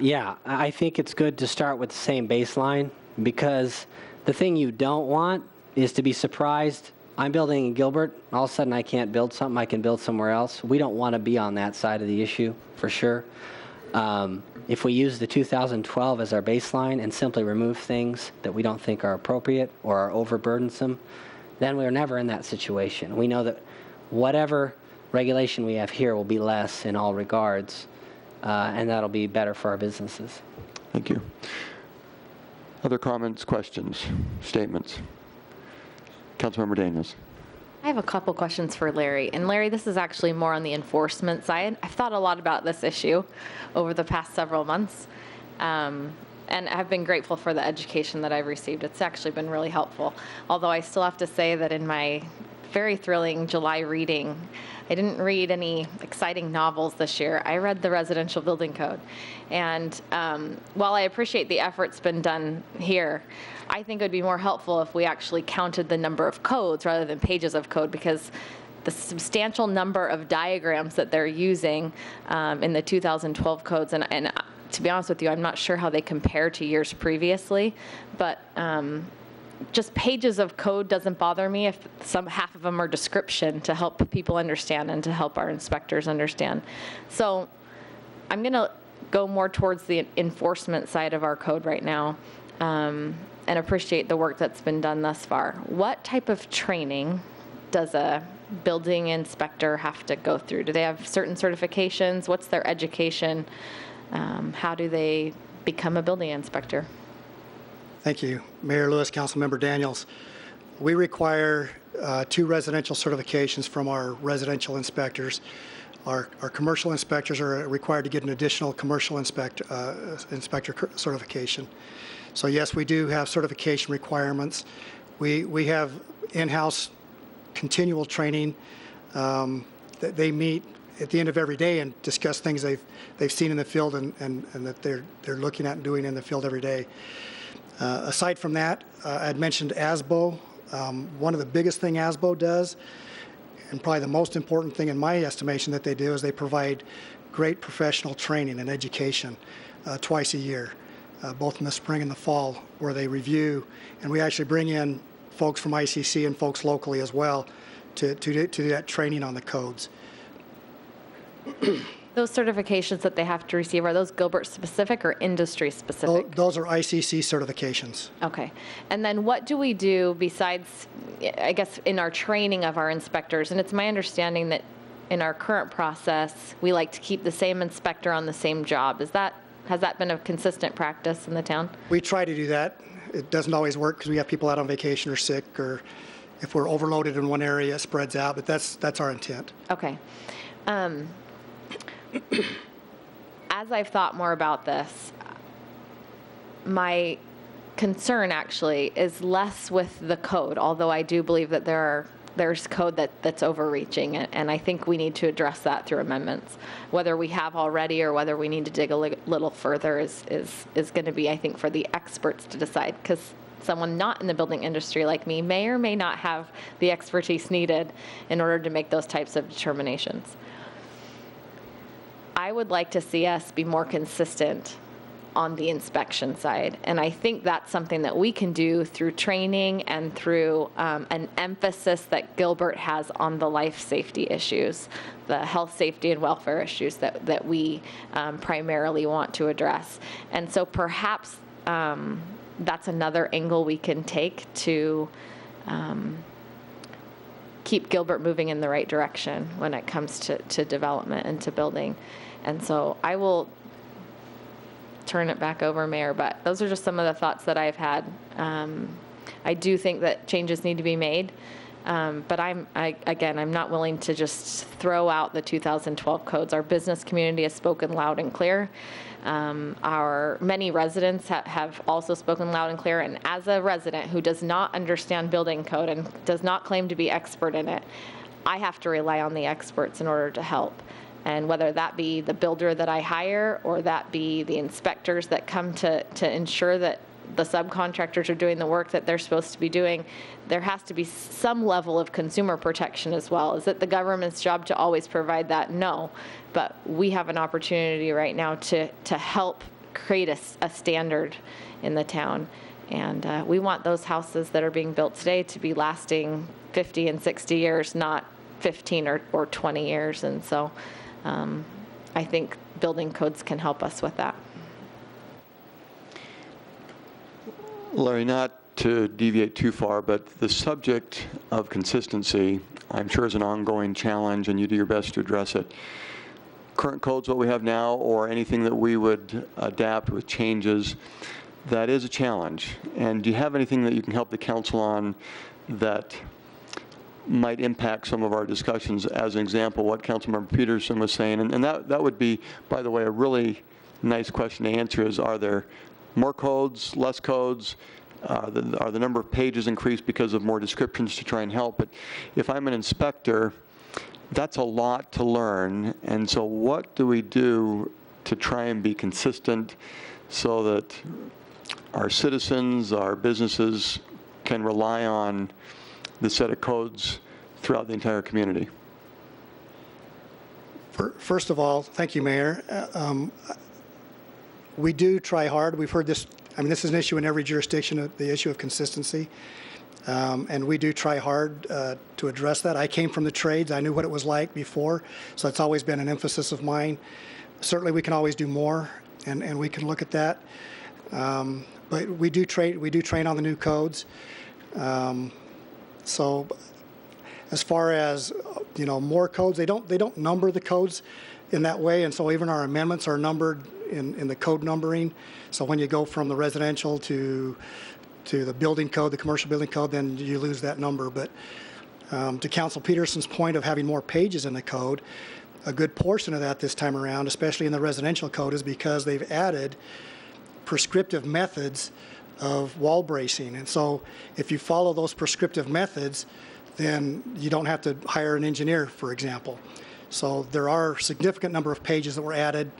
Yeah, I think it's good to start with the same baseline, because the thing you don't want is to be surprised. I'm building in Gilbert, all of a sudden I can't build something, I can build somewhere else. We don't want to be on that side of the issue, for sure. If we use the 2012 as our baseline and simply remove things that we don't think are appropriate or are overburdensome, then we're never in that situation. We know that whatever regulation we have here will be less in all regards, and that'll be better for our businesses. Thank you. Other comments, questions, statements? Councilmember Daniels. I have a couple questions for Larry. And Larry, this is actually more on the enforcement side. I've thought a lot about this issue over the past several months. And I've been grateful for the education that I've received. It's actually been really helpful. Although I still have to say that in my very thrilling July reading, I didn't read any exciting novels this year. I read the residential building code. And while I appreciate the effort's been done here, I think it would be more helpful if we actually counted the number of codes rather than pages of code, because the substantial number of diagrams that they're using in the 2012 codes, and to be honest with you, I'm not sure how they compare to years previously, but just pages of code doesn't bother me if half of them are description to help people understand and to help our inspectors understand. So I'm going to go more towards the enforcement side of our code right now, and appreciate the work that's been done thus far. What type of training does a building inspector have to go through? Do they have certain certifications? What's their education? How do they become a building inspector? Thank you. Mayor Lewis, Councilmember Daniels. We require 2 residential certifications from our residential inspectors. Our commercial inspectors are required to get an additional commercial inspector certification. So yes, we do have certification requirements. We have in-house continual training that they meet at the end of every day and discuss things they've seen in the field and that they're looking at and doing in the field every day. Aside from that, I'd mentioned ASBO. One of the biggest thing ASBO does, and probably the most important thing in my estimation that they do, is they provide great professional training and education twice a year, both in the spring and the fall, where they review, and we actually bring in folks from ICC and folks locally as well to do that training on the codes. Those certifications that they have to receive, are those Gilbert specific or industry specific? Those are ICC certifications. Okay. And then what do we do besides, I guess, in our training of our inspectors? And it's my understanding that in our current process, we like to keep the same inspector on the same job. Has that been a consistent practice in the town? We try to do that. It doesn't always work because we have people out on vacation or sick, or if we're overloaded in one area, it spreads out, but that's our intent. Okay. As I've thought more about this, my concern actually is less with the code, although I do believe that there's code that's overreaching, and I think we need to address that through amendments. Whether we have already or whether we need to dig a little further is going to be, I think, for the experts to decide, because someone not in the building industry like me may or may not have the expertise needed in order to make those types of determinations. I would like to see us be more consistent on the inspection side. And I think that's something that we can do through training and through an emphasis that Gilbert has on the life safety issues, the health, safety, and welfare issues that we primarily want to address. And so perhaps that's another angle we can take to keep Gilbert moving in the right direction when it comes to development and to building. And so I will turn it back over, Mayor, but those are just some of the thoughts that I've had. I do think that changes need to be made, But again, I'm not willing to just throw out the 2012 codes. Our business community has spoken loud and clear. Our many residents have also spoken loud and clear. And as a resident who does not understand building code and does not claim to be expert in it, I have to rely on the experts in order to help. And whether that be the builder that I hire or that be the inspectors that come to ensure that the subcontractors are doing the work that they're supposed to be doing, there has to be some level of consumer protection as well. Is it the government's job to always provide that? No. But we have an opportunity right now to help create a standard in the town. And we want those houses that are being built today to be lasting 50 and 60 years, not 15 or 20 years. And so I think building codes can help us with that. Larry, not to deviate too far, but the subject of consistency, I'm sure, is an ongoing challenge, and you do your best to address it. Current codes, what we have now, or anything that we would adapt with changes, that is a challenge. And do you have anything that you can help the council on that might impact some of our discussions? As an example, what Councilmember Peterson was saying, and that would be, by the way, a really nice question to answer is, are there more codes, less codes? Are the number of pages increased because of more descriptions to try and help? But if I'm an inspector, that's a lot to learn. And so what do we do to try and be consistent so that our citizens, our businesses can rely on the set of codes throughout the entire community? First of all, thank you, Mayor. We do try hard. We've heard this. I mean, this is an issue in every jurisdiction, the issue of consistency. And we do try hard to address that. I came from the trades. I knew what it was like before, so it's always been an emphasis of mine. Certainly, we can always do more, and we can look at that. But we do train on the new codes. So as far as, more codes, they don't number the codes in that way, and so even our amendments are numbered in the code numbering. So when you go from the residential to the building code, the commercial building code, then you lose that number. But to Council Peterson's point of having more pages in the code, a good portion of that this time around, especially in the residential code, is because they've added prescriptive methods of wall bracing. And so if you follow those prescriptive methods, then you don't have to hire an engineer, for example. So there are a significant number of pages that were added,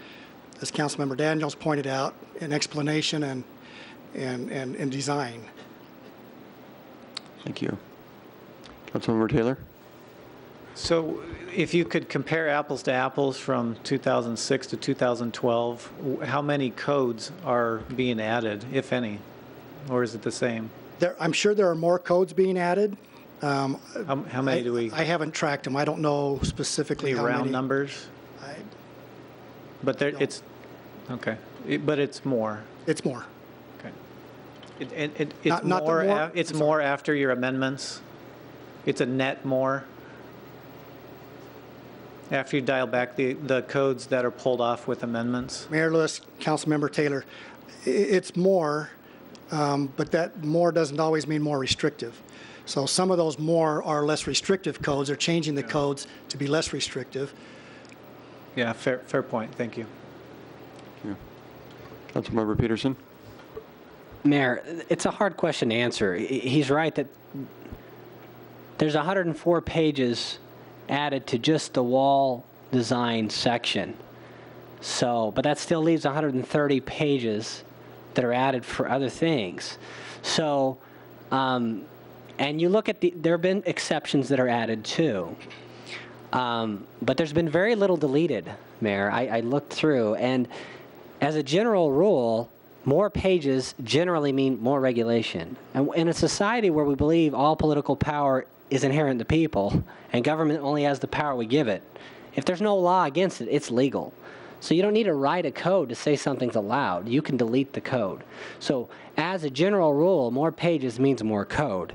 as Councilmember Daniels pointed out, in explanation and design. Thank you. Councilmember Taylor? So if you could compare apples to apples from 2006 to 2012, how many codes are being added, if any? Or is it the same? I'm sure there are more codes being added. How many do we? I haven't tracked them. I don't know specifically how many. Round numbers? But it's, okay. But it's more. It's more. Okay. It's more after your amendments? It's a net more? After you dial back the codes that are pulled off with amendments? Mayor Lewis, Councilmember Taylor, it's more, but that more doesn't always mean more restrictive. So some of those more are less restrictive codes. They're changing the codes to be less restrictive. Yeah, fair point. Thank you. Yeah. Councilmember Peterson? Mayor, it's a hard question to answer. He's right that there's 104 pages added to just the wall design section. So, but that still leaves 130 pages that are added for other things. So, and you look at there have been exceptions that are added too. But there's been very little deleted, Mayor. I looked through, and as a general rule, more pages generally mean more regulation. And in a society where we believe all political power is inherent to people, and government only has the power we give it, if there's no law against it, it's legal. So you don't need to write a code to say something's allowed. You can delete the code. So as a general rule, more pages means more code.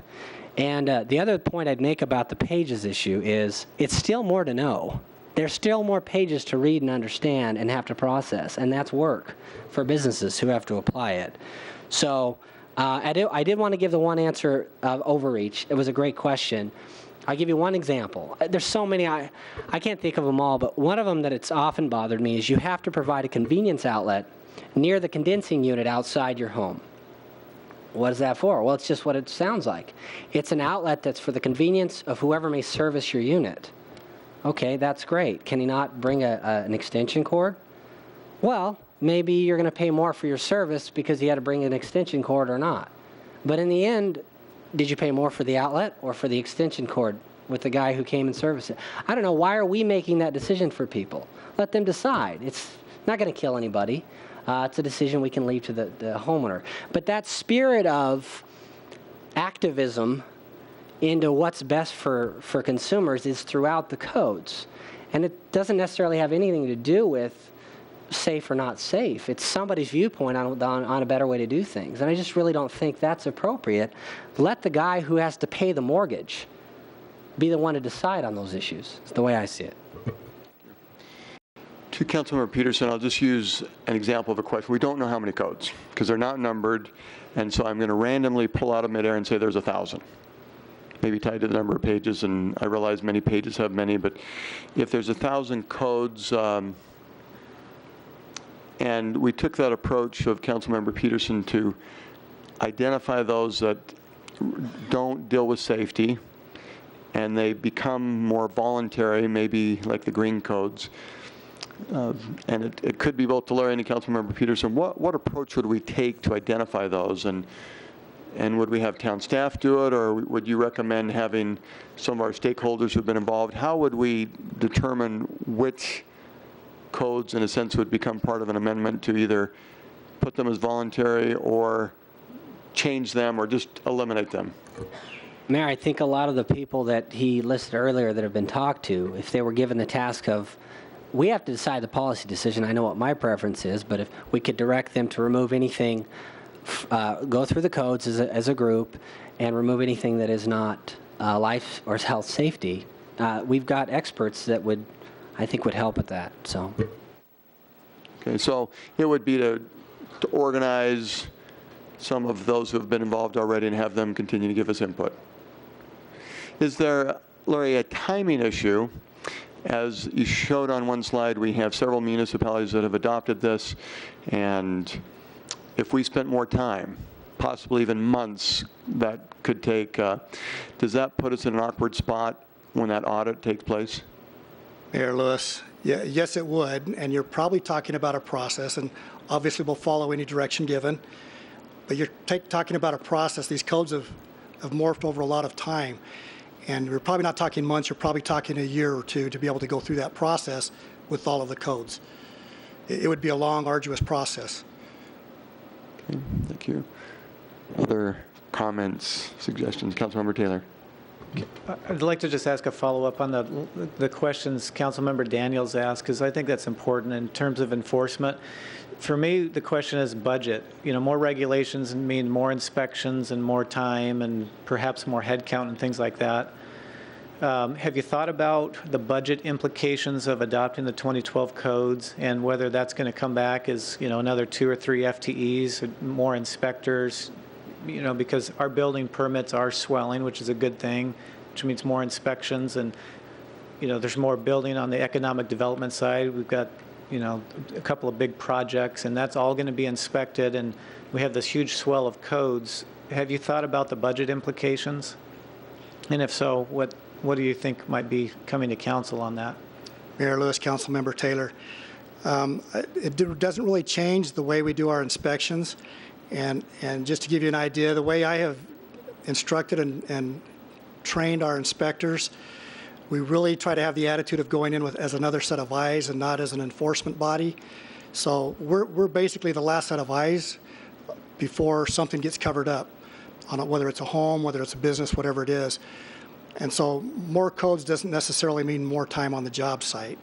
And the other point I'd make about the pages issue is it's still more to know. There's still more pages to read and understand and have to process, and that's work for businesses who have to apply it. So I did want to give the one answer of overreach. It was a great question. I'll give you one example. There's so many, I can't think of them all, but one of them that it's often bothered me is you have to provide a convenience outlet near the condensing unit outside your home. What is that for? Well, it's just what it sounds like. It's an outlet that's for the convenience of whoever may service your unit. Okay, that's great. Can you not bring an extension cord? Well, maybe you're going to pay more for your service because you had to bring an extension cord or not. But in the end, did you pay more for the outlet or for the extension cord with the guy who came and serviced it? I don't know. Why are we making that decision for people? Let them decide. It's not going to kill anybody. It's a decision we can leave to the homeowner. But that spirit of activism into what's best for consumers is throughout the codes. And it doesn't necessarily have anything to do with safe or not safe. It's somebody's viewpoint on a better way to do things. And I just really don't think that's appropriate. Let the guy who has to pay the mortgage be the one to decide on those issues. It's the way I see it. To Councilmember Peterson, I'll just use an example of a question. We don't know how many codes because they're not numbered, and so I'm going to randomly pull out of midair and say there's 1,000. Maybe tied to the number of pages, and I realize many pages have many, but if there's 1,000 codes, and we took that approach of Councilmember Peterson to identify those that don't deal with safety, and they become more voluntary, maybe like the green codes. And it could be both to Larry and to Councilmember Peterson. What approach would we take to identify those? And would we have town staff do it, or would you recommend having some of our stakeholders who've been involved? How would we determine which codes, in a sense, would become part of an amendment to either put them as voluntary or change them or just eliminate them? Mayor, I think a lot of the people that he listed earlier that have been talked to, if they were given the task of, we have to decide the policy decision. I know what my preference is, but if we could direct them to remove anything, go through the codes as a group and remove anything that is not life or health safety, we've got experts that I think would help with that. So. Okay, so it would be to organize some of those who have been involved already and have them continue to give us input. Is there, Larry, a timing issue? As you showed on one slide, we have several municipalities that have adopted this, and if we spent more time, possibly even months, that could take, does that put us in an awkward spot when that audit takes place? Mayor Lewis, yes, it would, and you're probably talking about a process, and obviously we'll follow any direction given, but you're talking about a process. These codes have morphed over a lot of time. And we're probably not talking months, you're probably talking a year or two to be able to go through that process with all of the codes. It would be a long, arduous process. Okay, thank you. Other comments, suggestions? Councilmember Taylor. I'd like to just ask a follow-up on the questions Councilmember Daniels asked, because I think that's important in terms of enforcement. For me, the question is budget. You know, more regulations mean more inspections and more time and perhaps more headcount and things like that. Have you thought about the budget implications of adopting the 2012 codes and whether that's going to come back as, you know, another 2 or 3 FTEs, more inspectors, you know, because our building permits are swelling, which is a good thing, which means more inspections, and, you know, there's more building on the economic development side. We've got, you know, a couple of big projects, and that's all going to be inspected, and we have this huge swell of codes. Have you thought about the budget implications? And if so, what do you think might be coming to council on that? Mayor Lewis, Councilmember Taylor, it doesn't really change the way we do our inspections. And just to give you an idea, the way I have instructed and trained our inspectors, we really try to have the attitude of going in with as another set of eyes and not as an enforcement body. So we're basically the last set of eyes before something gets covered up, on whether it's a home, whether it's a business, whatever it is. And so more codes doesn't necessarily mean more time on the job site.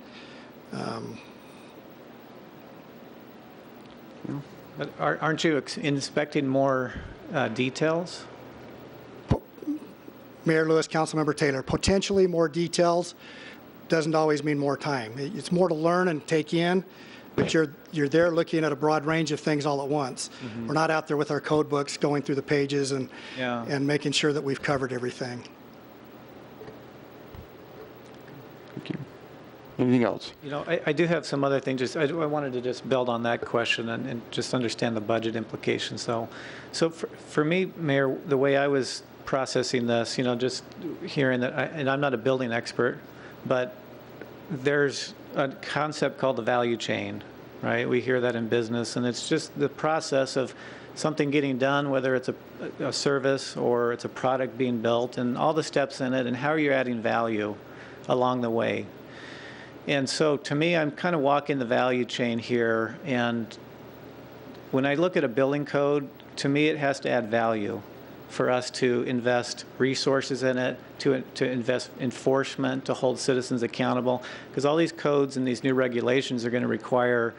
But aren't you inspecting more details? Mayor Lewis, Councilmember Taylor, potentially more details doesn't always mean more time. It's more to learn and take in, But you're there looking at a broad range of things all at once. We're not out there with our code books going through the pages and making sure that we've covered everything. Thank you. Anything else? You know, I do have some other things. I wanted to just build on that question and just understand the budget implications. So for me, Mayor, the way I was processing this, you know, just hearing that, and I'm not a building expert, but there's a concept called the value chain, right? We hear that in business, and it's just the process of something getting done, whether it's a service or it's a product being built, and all the steps in it, and how you're adding value along the way. And so to me, I'm kind of walking the value chain here, and when I look at a building code, to me it has to add value for us to invest resources in it, to invest enforcement, to hold citizens accountable, because all these codes and these new regulations are going to require,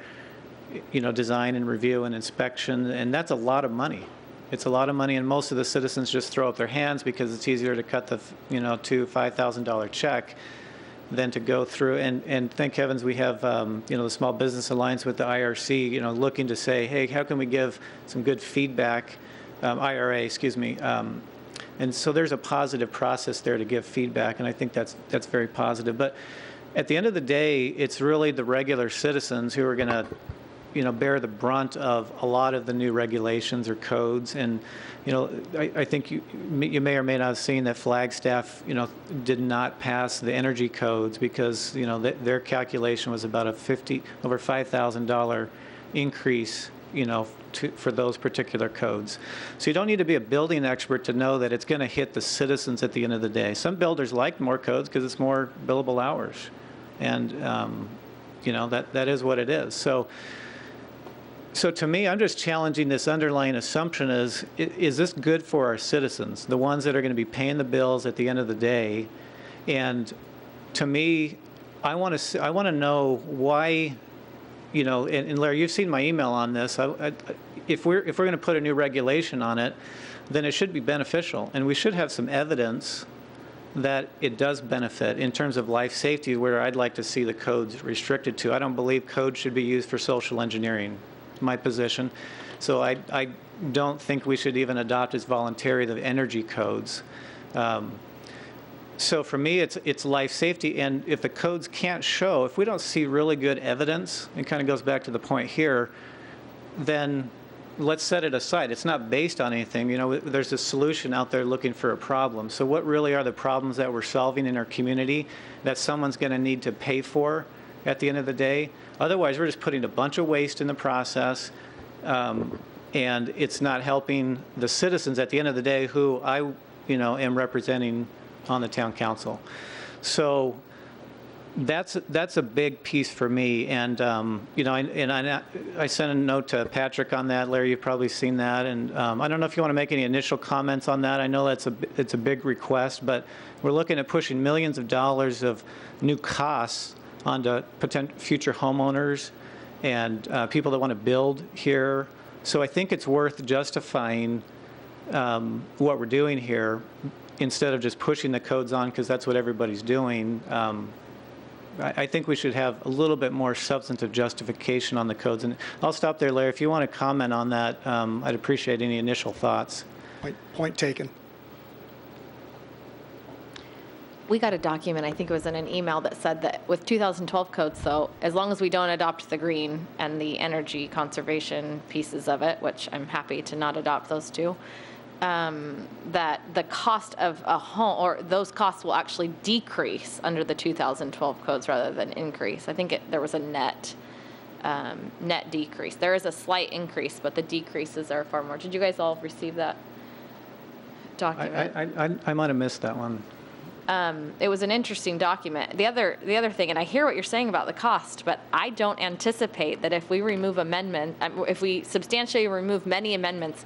you know, design and review and inspection, and that's a lot of money. It's a lot of money, and most of the citizens just throw up their hands because it's easier to cut the, you know, $2,000, $5,000 check than to go through. And thank heavens we have, you know, the Small Business Alliance with the IRC, you know, looking to say, hey, how can we give some good feedback, IRA, excuse me. And so there's a positive process there to give feedback, and I think that's very positive. But at the end of the day, it's really the regular citizens who are going to, you know, bear the brunt of a lot of the new regulations or codes. And, you know, I think you may or may not have seen that Flagstaff, you know, did not pass the energy codes because, you know, their calculation was about over $5,000 increase, you know, for those particular codes. So you don't need to be a building expert to know that it's going to hit the citizens at the end of the day. Some builders like more codes because it's more billable hours. And, you know, that is what it is. So to me, I'm just challenging this underlying assumption is this good for our citizens, the ones that are going to be paying the bills at the end of the day? And to me, I want to know why, you know, and Larry, you've seen my email on this. If we're going to put a new regulation on it, then it should be beneficial, and we should have some evidence that it does benefit in terms of life safety, where I'd like to see the codes restricted to. I don't believe code should be used for social engineering, my position. So I don't think we should even adopt as voluntary the energy codes. So for me, it's life safety, and if the codes can't show, if we don't see really good evidence, it kind of goes back to the point here, then let's set it aside. It's not based on anything. You know, there's a solution out there looking for a problem. So what really are the problems that we're solving in our community that someone's going to need to pay for at the end of the day? Otherwise, we're just putting a bunch of waste in the process, and it's not helping the citizens at the end of the day who I, you know, am representing on the town council. So that's a big piece for me, and you know, I sent a note to Patrick on that. Larry, you've probably seen that, and I don't know if you want to make any initial comments on that. I know it's a big request, but we're looking at pushing millions of dollars of new costs onto future homeowners and people that want to build here. So I think it's worth justifying what we're doing here instead of just pushing the codes on because that's what everybody's doing. I think we should have a little bit more substantive justification on the codes. And I'll stop there, Larry. If you want to comment on that, I'd appreciate any initial thoughts. Point taken. We got a document, I think it was in an email, that said that with 2012 codes, though, as long as we don't adopt the green and the energy conservation pieces of it, which I'm happy to not adopt those two, that the cost of a home, or those costs will actually decrease under the 2012 codes rather than increase. I think there was a net decrease. There is a slight increase, but the decreases are far more. Did you guys all receive that document? I might have missed that one. It was an interesting document. The other thing, and I hear what you're saying about the cost, but I don't anticipate that if we remove if we substantially remove many amendments,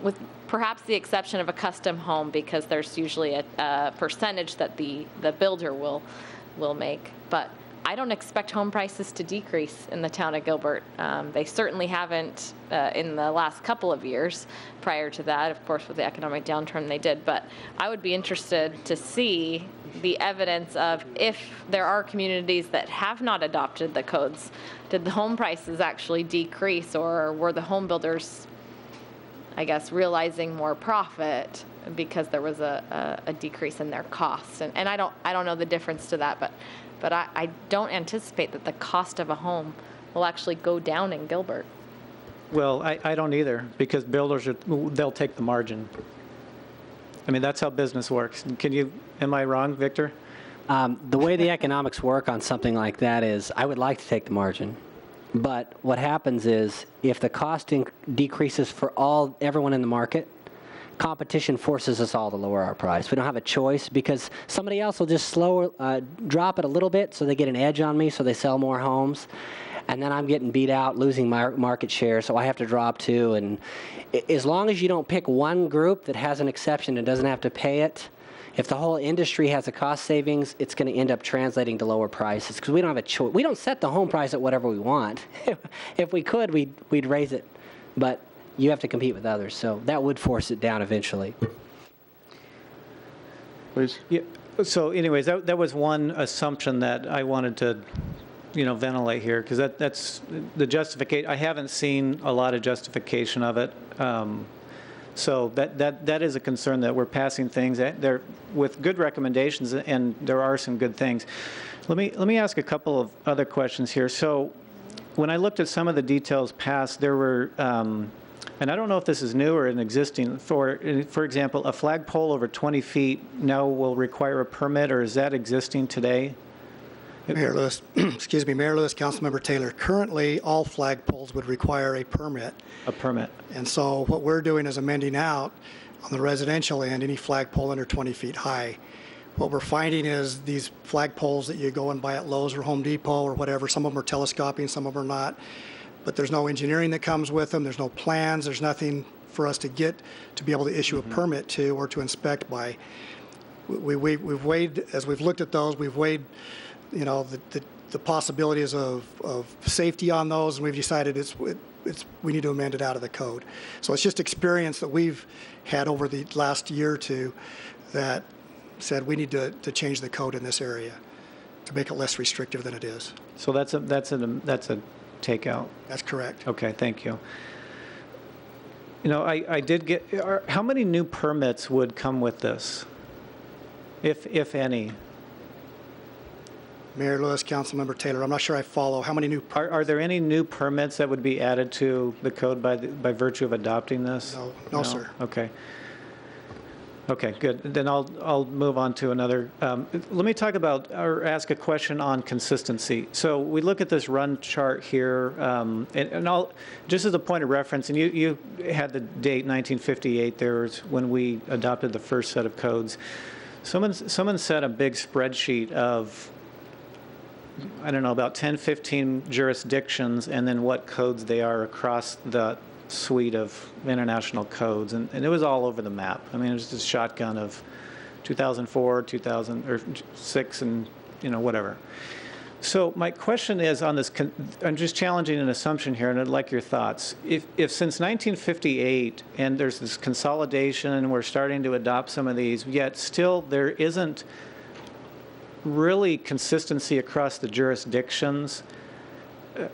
with perhaps the exception of a custom home, because there's usually a percentage that the builder will make. But I don't expect home prices to decrease in the town of Gilbert. They certainly haven't in the last couple of years. Prior to that, of course, with the economic downturn, they did. But I would be interested to see the evidence of if there are communities that have not adopted the codes, did the home prices actually decrease, or were the home builders, I guess, realizing more profit because there was a decrease in their costs? And I don't know the difference to that, but I don't anticipate that the cost of a home will actually go down in Gilbert. Well, I don't either, because builders, they'll take the margin. I mean, that's how business works. Am I wrong, Victor? The way the economics work on something like that is I would like to take the margin. But what happens is if the cost decreases for everyone in the market, competition forces us all to lower our price. We don't have a choice because somebody else will just drop it a little bit so they get an edge on me, so they sell more homes. And then I'm getting beat out, losing my market share, so I have to drop too. And as long as you don't pick one group that has an exception and doesn't have to pay it, if the whole industry has a cost savings, it's going to end up translating to lower prices because we don't have a choice. We don't set the home price at whatever we want. If we could, we'd raise it. But you have to compete with others, so that would force it down eventually. Please. Yeah. So anyways, that was one assumption that I wanted to ventilate here, because that's the justification. I haven't seen a lot of justification of it. So that is a concern, that we're passing things there with good recommendations, and there are some good things. Let me ask a couple of other questions here. So when I looked at some of the details passed, there were, and I don't know if this is new or an existing, for example, a flagpole over 20 feet now will require a permit, or is that existing today? Mayor Lewis, excuse me, Mayor Lewis, Councilmember Taylor. Currently, all flagpoles would require a permit. A permit. And so what we're doing is amending out on the residential end any flagpole under 20 feet high. What we're finding is these flagpoles that you go and buy at Lowe's or Home Depot or whatever, some of them are telescoping, some of them are not, but there's no engineering that comes with them. There's no plans. There's nothing for us to get to be able to issue a permit to or to inspect by. We've weighed, as we've looked at those, we've weighed the possibilities of safety on those, and we've decided we need to amend it out of the code. So it's just experience that we've had over the last year or two that said we need to change the code in this area to make it less restrictive than it is. So that's a takeout. That's correct. Okay, thank you. I did get. How many new permits would come with this, if any? Mayor Lewis, Councilmember Taylor, I'm not sure I follow. How many new? Are there any new permits that would be added to the code by virtue of adopting this? No, sir. Okay. Okay, good. Then I'll move on to another. Let me talk about or ask a question on consistency. So we look at this run chart here, and I'll just as a point of reference. And you had the date 1958. There was when we adopted the first set of codes. Someone set a big spreadsheet of, I don't know, about 10, 15 jurisdictions, and then what codes they are across the suite of international codes, and it was all over the map. I mean, it was just a shotgun of 2004, 2006, and whatever. So my question is on this. I'm just challenging an assumption here, and I'd like your thoughts. If since 1958, and there's this consolidation, and we're starting to adopt some of these, yet still there isn't really consistency across the jurisdictions.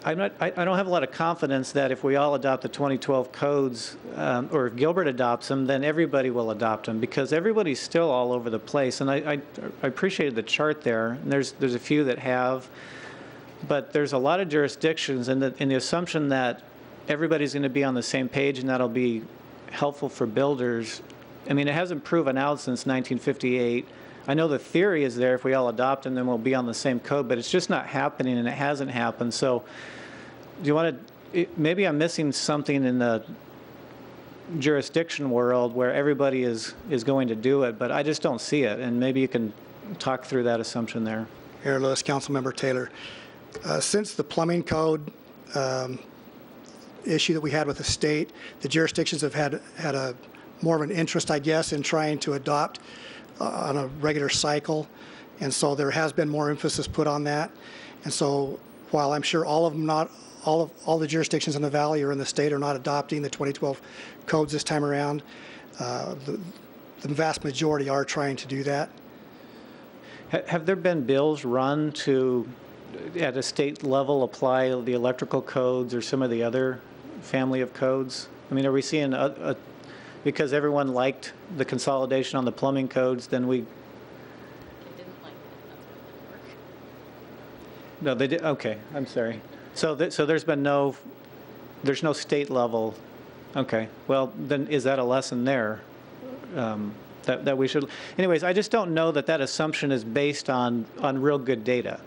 I don't have a lot of confidence that if we all adopt the 2012 codes, or if Gilbert adopts them, then everybody will adopt them, because everybody's still all over the place. And I appreciated the chart there. And there's a few that have, but there's a lot of jurisdictions, and the assumption that everybody's going to be on the same page and that'll be helpful for builders. I mean, it hasn't proven out since 1958. I know the theory is there. If we all adopt them, then we'll be on the same code, but it's just not happening, and it hasn't happened. So do you want to, maybe I'm missing something in the jurisdiction world where everybody is going to do it, but I just don't see it, and maybe you can talk through that assumption there. Mayor Lewis, Councilmember Taylor, since the plumbing code issue that we had with the state, the jurisdictions have had a more of an interest, I guess, in trying to adopt on a regular cycle, and so there has been more emphasis put on that. And so while I'm sure all the jurisdictions in the valley or in the state are not adopting the 2012 codes this time around, the vast majority are trying to do that. Have there been bills run to, at a state level, apply the electrical codes or some of the other family of codes? I mean, are we seeing because everyone liked the consolidation on the plumbing codes, then we... No, they did, okay, I'm sorry. So there's been there's no state level, okay. Well, then is that a lesson there? That we should, anyways, I just don't know that assumption is based on real good data,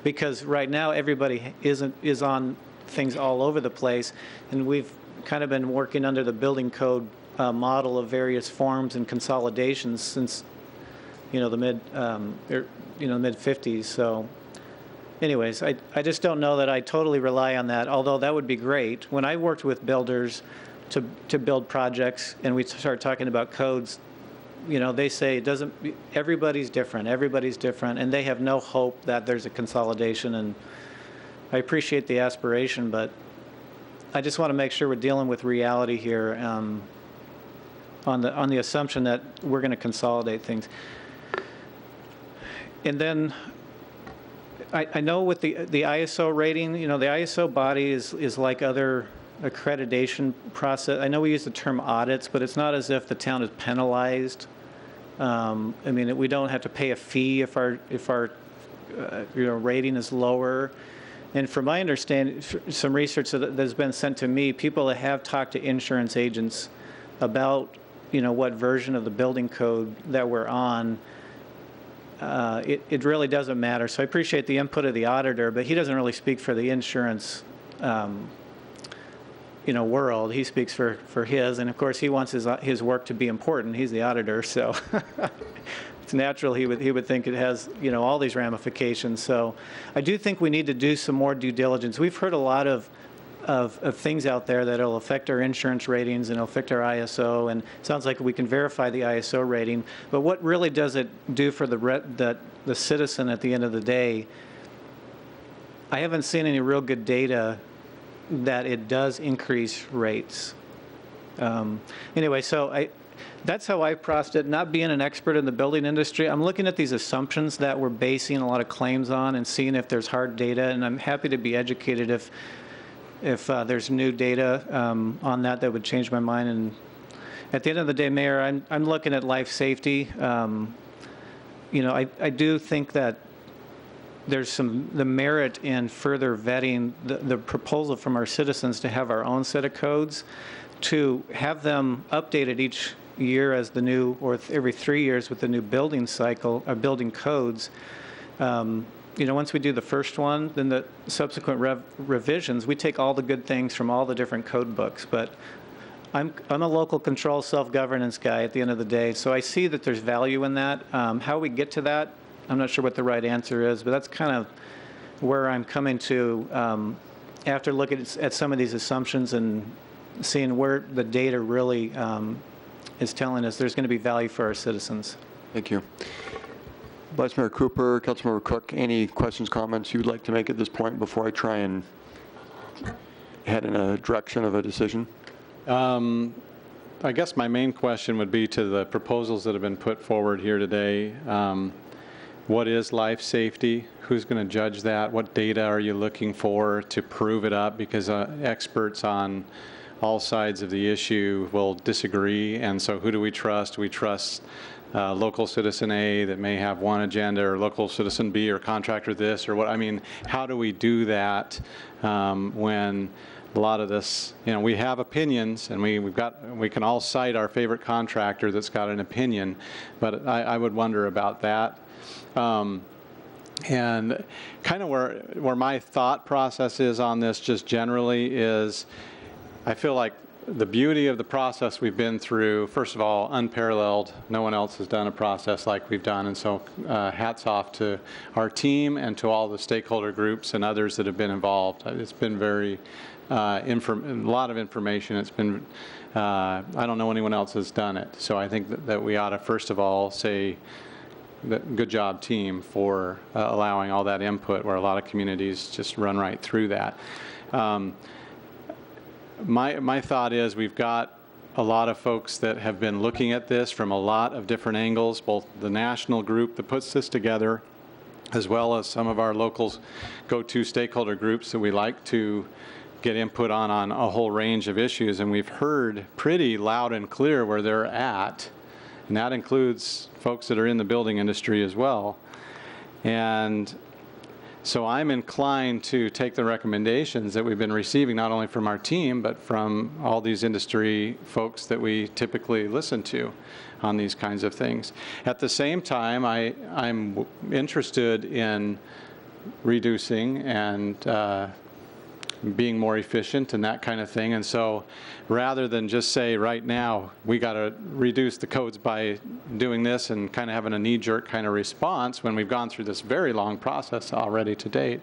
because right now everybody is on things all over the place, and we've kind of been working under the building code model of various forms and consolidations since the mid 50s. So anyways, I just don't know that I totally rely on that, although that would be great. When I worked with builders to build projects and we start talking about codes, they say everybody's different, and they have no hope that there's a consolidation. And I appreciate the aspiration, but I just want to make sure we're dealing with reality here on the assumption that we're going to consolidate things. And then I know with the ISO rating, the ISO body is like other accreditation process. I know we use the term audits, but it's not as if the town is penalized. I mean, we don't have to pay a fee if our rating is lower. And from my understanding, some research that has been sent to me, people that have talked to insurance agents about what version of the building code that we're on, it really doesn't matter. So I appreciate the input of the auditor, but he doesn't really speak for the insurance world. He speaks for his, and of course he wants his work to be important. He's the auditor, so it's natural he would think it has all these ramifications. So I do think we need to do some more due diligence. We've heard a lot of things out there that will affect our insurance ratings and it'll affect our ISO, and it sounds like we can verify the ISO rating, but what really does it do for the citizen at the end of the day? I haven't seen any real good data that it does increase rates. Anyway, so that's how I processed it. Not being an expert in the building industry, I'm looking at these assumptions that we're basing a lot of claims on and seeing if there's hard data, and I'm happy to be educated if there's new data on that would change my mind. And at the end of the day, Mayor, I'm looking at life safety. I do think that there's the merit in further vetting the proposal from our citizens to have our own set of codes, to have them updated each year as the new, or every 3 years with the new building cycle, or building codes. Once we do the first one, then the subsequent revisions, we take all the good things from all the different code books. But I'm a local control self-governance guy at the end of the day, so I see that there's value in that. How we get to that, I'm not sure what the right answer is, but that's kind of where I'm coming to after looking at some of these assumptions and seeing where the data really is telling us there's going to be value for our citizens. Thank you. Vice Mayor Cooper, Councilmember Cook, any questions, comments you'd like to make at this point before I try and head in a direction of a decision? I guess my main question would be to the proposals that have been put forward here today. What is life safety? Who's going to judge that? What data are you looking for to prove it up? Because experts on all sides of the issue will disagree, and so who do we trust? We trust local citizen A that may have one agenda, or local citizen B, or contractor this, or what? I mean, how do we do that when a lot of this, we have opinions, and we can all cite our favorite contractor that's got an opinion, but I would wonder about that. And kind of where my thought process is on this just generally is, I feel like the beauty of the process we've been through, first of all, unparalleled. No one else has done a process like we've done, and so hats off to our team and to all the stakeholder groups and others that have been involved. It's been very, a lot of information. It's been, I don't know anyone else has done it. So I think that we ought to, first of all, say, good job, team, for allowing all that input, where a lot of communities just run right through that. My thought is we've got a lot of folks that have been looking at this from a lot of different angles, both the national group that puts this together, as well as some of our local go-to stakeholder groups that we like to get input on a whole range of issues. And we've heard pretty loud and clear where they're at. And that includes folks that are in the building industry as well. And so I'm inclined to take the recommendations that we've been receiving, not only from our team, but from all these industry folks that we typically listen to on these kinds of things. At the same time, I'm interested in reducing and being more efficient and that kind of thing. And so rather than just say right now, we got to reduce the codes by doing this and kind of having a knee-jerk kind of response when we've gone through this very long process already to date,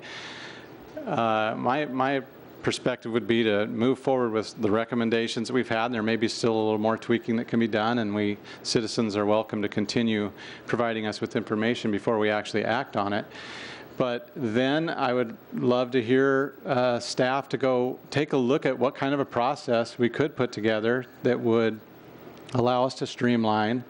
my perspective would be to move forward with the recommendations that we've had, and there may be still a little more tweaking that can be done, and we citizens are welcome to continue providing us with information before we actually act on it. But then I would love to hear staff to go take a look at what kind of a process we could put together that would allow us to streamline,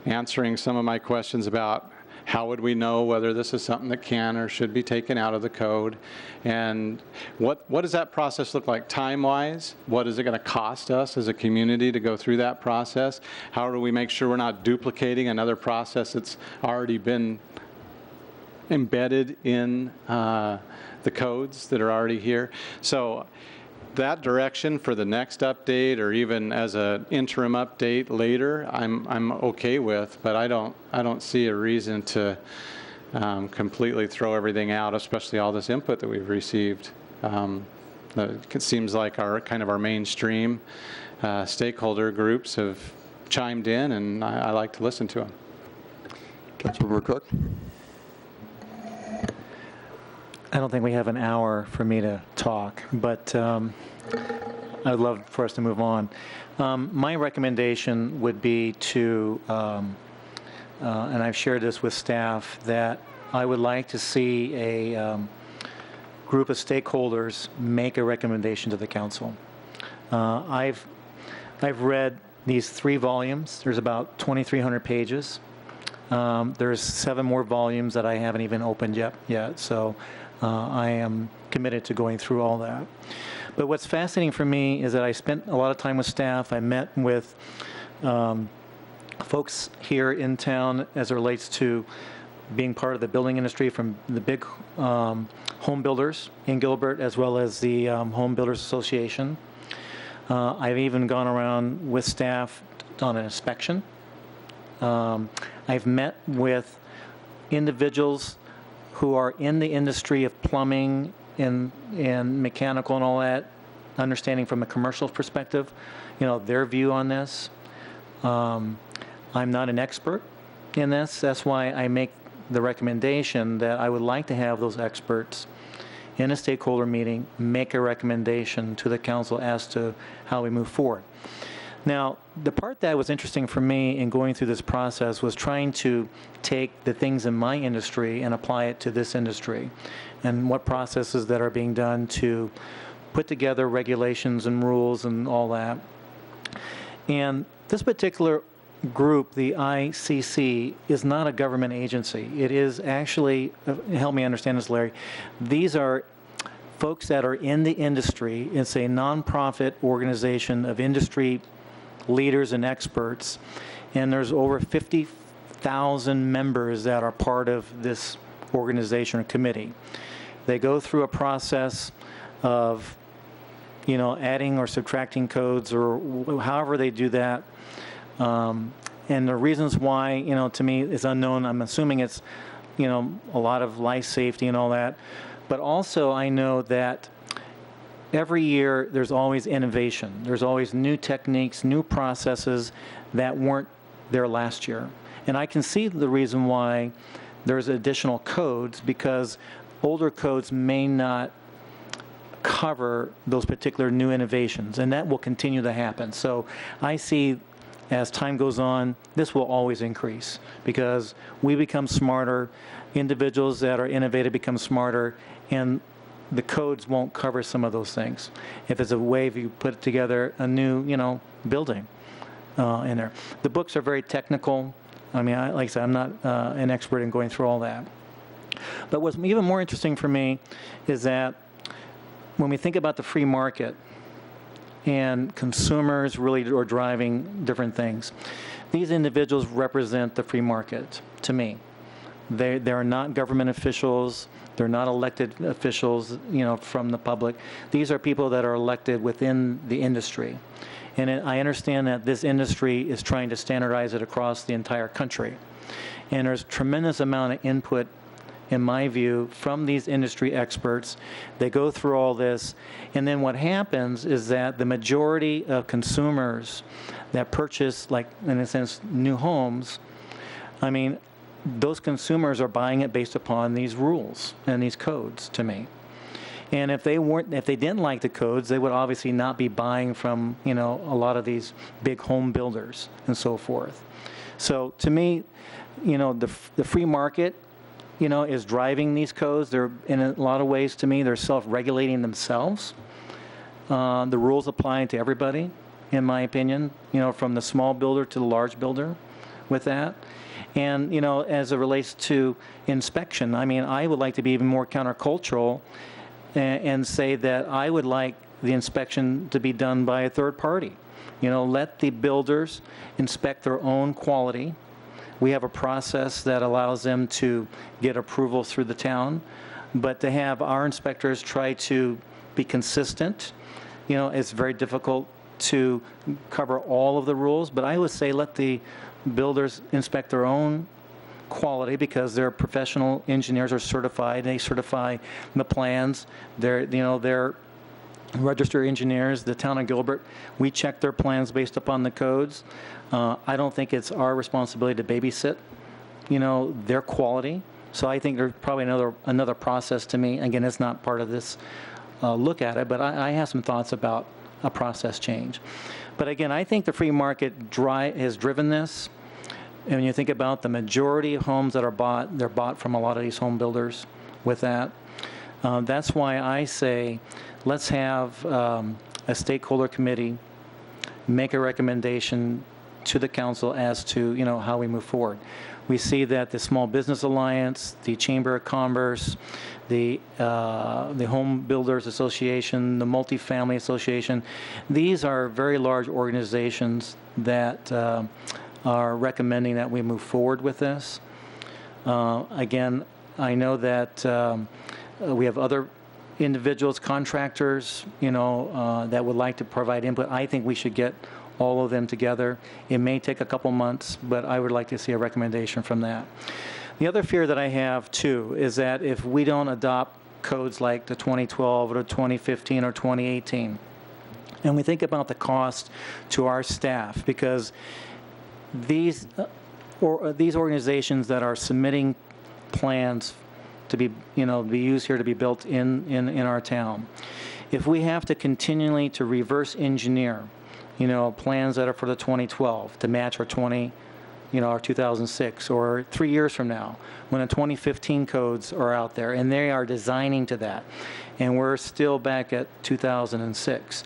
answering some of my questions about how would we know whether this is something that can or should be taken out of the code, and what does that process look like time-wise? What is it going to cost us as a community to go through that process? How do we make sure we're not duplicating another process that's already been embedded in the codes that are already here? So that direction for the next update, or even as an interim update later, I'm okay with, but I don't see a reason to completely throw everything out, especially all this input that we've received. It seems like our mainstream stakeholder groups have chimed in, and I like to listen to them. Councilmember Cook. I don't think we have an hour for me to talk, but I'd love for us to move on. My recommendation would be to, and I've shared this with staff, that I would like to see a group of stakeholders make a recommendation to the council. I've read these 3 volumes. There's about 2,300 pages. There's 7 more volumes that I haven't even opened yet. So I am committed to going through all that. But what's fascinating for me is that I spent a lot of time with staff. I met with folks here in town as it relates to being part of the building industry, from the big home builders in Gilbert, as well as the Home Builders Association. I've even gone around with staff on an inspection. I've met with individuals who are in the industry of plumbing and mechanical and all that, understanding from a commercial perspective, their view on this. I'm not an expert in this. That's why I make the recommendation that I would like to have those experts in a stakeholder meeting make a recommendation to the council as to how we move forward. Now, the part that was interesting for me in going through this process was trying to take the things in my industry and apply it to this industry, and what processes that are being done to put together regulations and rules and all that. And this particular group, the ICC, is not a government agency. It is actually, help me understand this, Larry, these are folks that are in the industry. It's a nonprofit organization of industry leaders and experts, and there's over 50,000 members that are part of this organization or committee. They go through a process of, adding or subtracting codes, or however they do that. And the reasons why, to me is unknown. I'm assuming it's, a lot of life safety and all that. But also I know that every year there's always innovation. There's always new techniques, new processes that weren't there last year. And I can see the reason why there's additional codes, because older codes may not cover those particular new innovations, and that will continue to happen. So I see, as time goes on, this will always increase because we become smarter, individuals that are innovative become smarter, and the codes won't cover some of those things. If it's a way if you put together a new, building in there. The books are very technical. I mean, like I said, I'm not an expert in going through all that. But what's even more interesting for me is that when we think about the free market and consumers really are driving different things, these individuals represent the free market to me. They are not government officials. They're not elected officials, from the public. These are people that are elected within the industry. And I understand that this industry is trying to standardize it across the entire country. And there's a tremendous amount of input, in my view, from these industry experts. They go through all this, and then what happens is that the majority of consumers that purchase, like, in a sense, new homes, I mean, those consumers are buying it based upon these rules and these codes to me. And if they didn't like the codes, they would obviously not be buying from, a lot of these big home builders and so forth. So to me, the free market, is driving these codes. They're, in a lot of ways, to me, they're self-regulating themselves. The rules apply to everybody, in my opinion, from the small builder to the large builder with that. And, as it relates to inspection, I mean, I would like to be even more countercultural and say that I would like the inspection to be done by a third party. Let the builders inspect their own quality. We have a process that allows them to get approval through the town, but to have our inspectors try to be consistent, it's very difficult to cover all of the rules, but I would say let the builders inspect their own quality because their professional engineers are certified. They certify the plans. They're registered engineers. The town of Gilbert, we check their plans based upon the codes. I don't think it's our responsibility to babysit, their quality. So I think there's probably another process to me. Again, it's not part of this look at it, but I have some thoughts about a process change. But again, I think the free market has driven this. And when you think about the majority of homes that are bought, they're bought from a lot of these home builders with that. That's why I say let's have a stakeholder committee make a recommendation to the council as to how we move forward. We see that the Small Business Alliance, the Chamber of Commerce, the Home Builders Association, the Multifamily Association, these are very large organizations that are recommending that we move forward with this. Again, I know that we have other individuals, contractors, that would like to provide input. I think we should get all of them together. It may take a couple months, but I would like to see a recommendation from that. The other fear that I have, too, is that if we don't adopt codes like the 2012 or 2015 or 2018, and we think about the cost to our staff, because these organizations that are submitting plans to be, be used here to be built in our town, if we have to continually to reverse engineer, plans that are for the 2012 to match our 2006, or 3 years from now, when the 2015 codes are out there, and they are designing to that, and we're still back at 2006.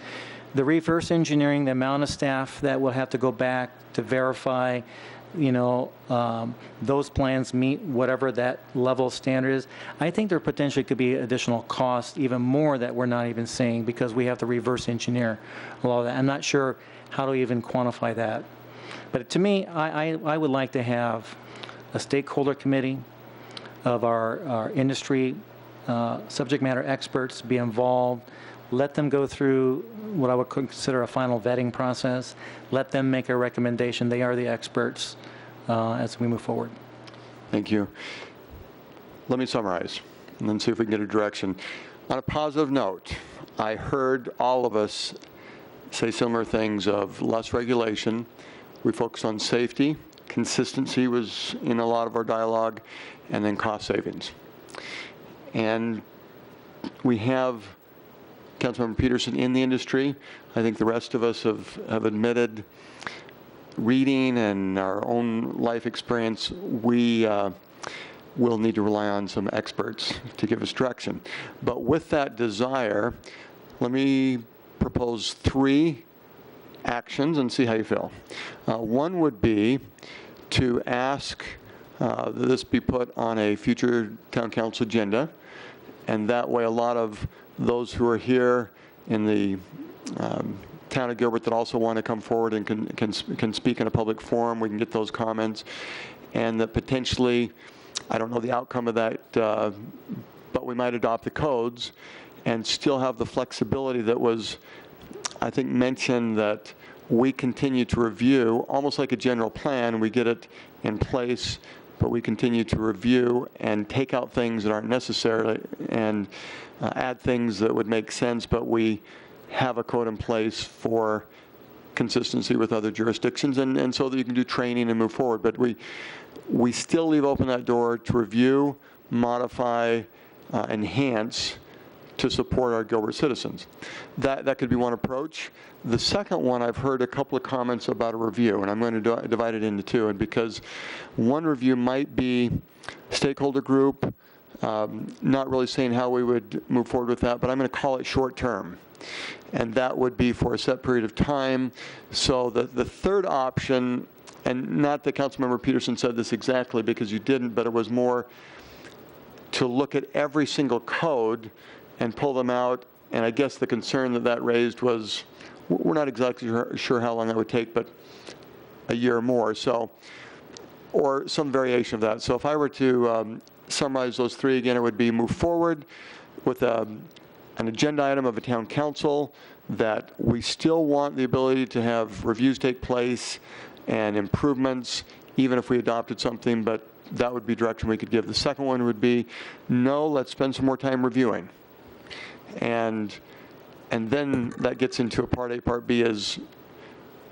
The reverse engineering, the amount of staff that will have to go back to verify, those plans meet whatever that level of standard is, I think there potentially could be additional cost, even more that we're not even seeing, because we have to reverse engineer a lot of that. I'm not sure how to even quantify that. But to me, I would like to have a stakeholder committee of our industry subject matter experts be involved. Let them go through what I would consider a final vetting process. Let them make a recommendation. They are the experts as we move forward. Thank you. Let me summarize and then see if we can get a direction. On a positive note, I heard all of us say similar things of less regulation. We focus on safety. Consistency was in a lot of our dialogue, and then cost savings. And we have Councilmember Peterson in the industry. I think the rest of us have admitted, reading and our own life experience, we we'll need to rely on some experts to give us direction. But with that desire, let me propose 3 actions and see how you feel. One would be to ask that this be put on a future town council agenda, and that way a lot of those who are here in the town of Gilbert that also want to come forward and can speak in a public forum, we can get those comments, and that potentially, I don't know the outcome of that, but we might adopt the codes and still have the flexibility that was, I think, mentioned, that we continue to review, almost like a general plan. We get it in place, but we continue to review and take out things that aren't necessary and add things that would make sense, but we have a code in place for consistency with other jurisdictions, and so that you can do training and move forward. But we still leave open that door to review, modify, enhance to support our Gilbert citizens. That could be one approach. The second one, I've heard a couple of comments about a review, and I'm going to divide it into 2. And because one review might be stakeholder group, not really saying how we would move forward with that, but I'm going to call it short term. And that would be for a set period of time. So the third option, and not that Councilmember Peterson said this exactly because you didn't, but it was more to look at every single code and pull them out. And I guess the concern that raised was, we're not exactly sure how long that would take, but a year or more. So, or some variation of that. So if I were to summarize those 3 again, it would be move forward with an agenda item of a town council, that we still want the ability to have reviews take place and improvements, even if we adopted something, but that would be direction we could give. The second one would be, no, let's spend some more time reviewing. And then that gets into a Part A. Part B is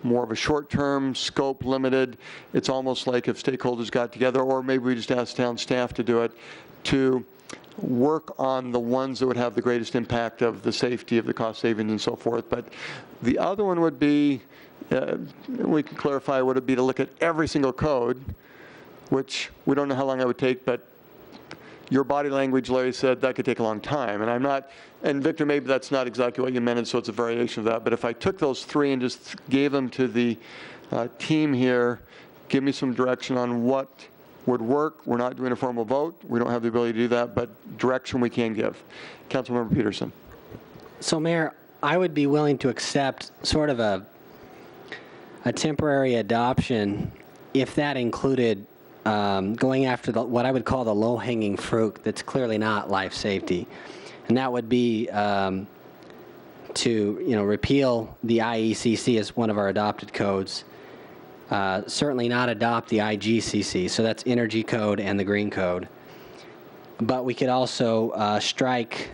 more of a short-term, scope limited. It's almost like if stakeholders got together, or maybe we just ask town staff to do it, to work on the ones that would have the greatest impact of the safety, of the cost savings, and so forth. But the other one would be, we can clarify, would it be to look at every single code, which we don't know how long that would take, but your body language, Larry, said that could take a long time. And I'm not, and Victor, maybe that's not exactly what you meant, and so it's a variation of that. But if I took those 3 and just gave them to the team here, give me some direction on what would work. We're not doing a formal vote. We don't have the ability to do that, but direction we can give. Councilmember Peterson. So, Mayor, I would be willing to accept sort of a temporary adoption if that included going after what I would call the low-hanging fruit that's clearly not life safety. And that would be to repeal the IECC as one of our adopted codes. Certainly not adopt the IGCC, so that's Energy Code and the Green Code. But we could also strike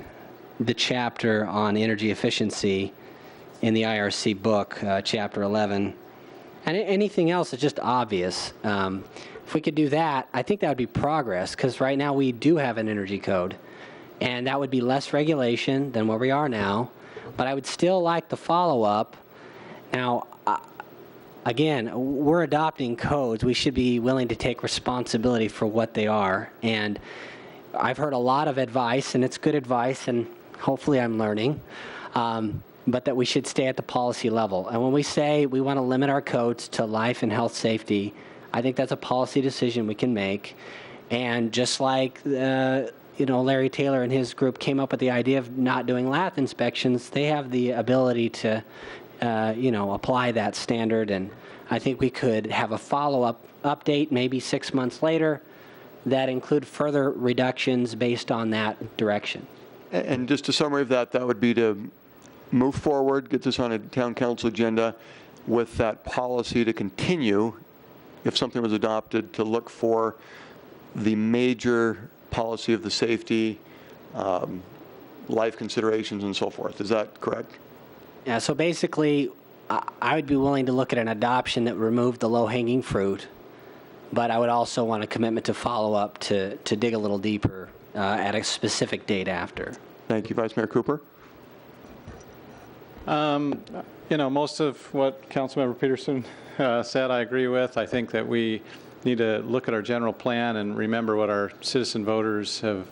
the chapter on energy efficiency in the IRC book, Chapter 11. And anything else is just obvious. If we could do that, I think that would be progress, because right now we do have an energy code, and that would be less regulation than where we are now. But I would still like the follow-up. Now, again, we're adopting codes. We should be willing to take responsibility for what they are. And I've heard a lot of advice, and it's good advice, and hopefully I'm learning, but that we should stay at the policy level. And when we say we want to limit our codes to life and health safety, I think that's a policy decision we can make. And just like Larry Taylor and his group came up with the idea of not doing lath inspections, they have the ability to apply that standard. And I think we could have a follow-up update maybe 6 months later that include further reductions based on that direction. And just a summary of that would be to move forward, get this on a town council agenda with that policy to continue, if something was adopted, to look for the major policy of the safety, life considerations, and so forth. Is that correct? Yeah, so basically, I would be willing to look at an adoption that removed the low-hanging fruit, but I would also want a commitment to follow up to dig a little deeper at a specific date after. Thank you. Vice Mayor Cooper? Most of what Councilmember Peterson said I agree with. I think that we need to look at our general plan and remember what our citizen voters have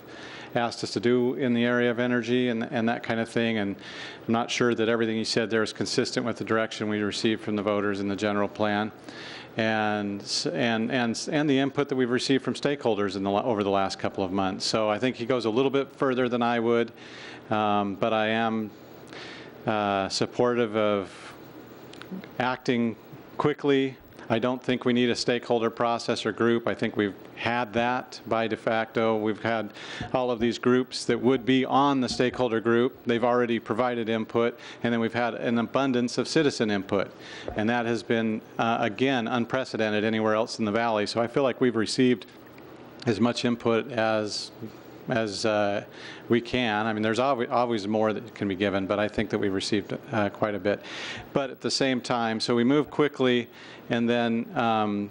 asked us to do in the area of energy and that kind of thing. And I'm not sure that everything you said there is consistent with the direction we received from the voters in the general plan, and the input that we've received from stakeholders over the last couple of months. So I think he goes a little bit further than I would, but I am supportive of acting quickly. I don't think we need a stakeholder process or group. I think we've had that by de facto. We've had all of these groups that would be on the stakeholder group. They've already provided input, and then we've had an abundance of citizen input. And that has been, again, unprecedented anywhere else in the valley. So I feel like we've received as much input as we can. I mean, there's always more that can be given, but I think that we've received quite a bit. But at the same time, so we move quickly, and then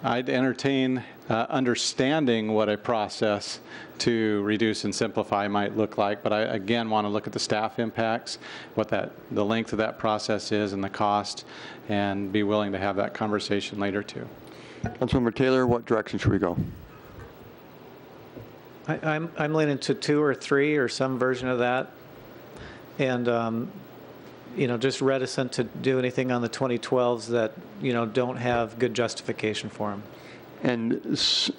I'd entertain understanding what a process to reduce and simplify might look like. But I, again, want to look at the staff impacts, what the length of that process is, and the cost, and be willing to have that conversation later, too. Councilmember Taylor, what direction should we go? I'm leaning to 2 or 3 or some version of that, and just reticent to do anything on the 2012s that don't have good justification for them. And just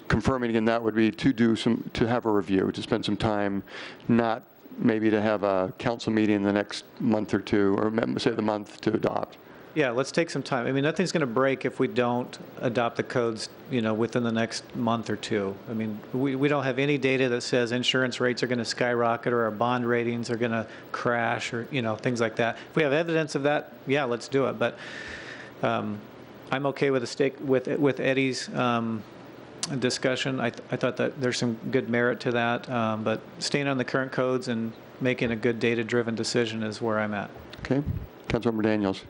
confirming again, that would be to have a review, to spend some time, not maybe to have a council meeting in the next month or two, or say the month to adopt. Yeah, let's take some time. I mean, nothing's going to break if we don't adopt the codes, within the next month or two. I mean, we don't have any data that says insurance rates are going to skyrocket or our bond ratings are going to crash or, things like that. If we have evidence of that, yeah, let's do it. But I'm okay with Eddie's discussion. I thought that there's some good merit to that. But staying on the current codes and making a good data-driven decision is where I'm at. Okay. Councilmember Daniels.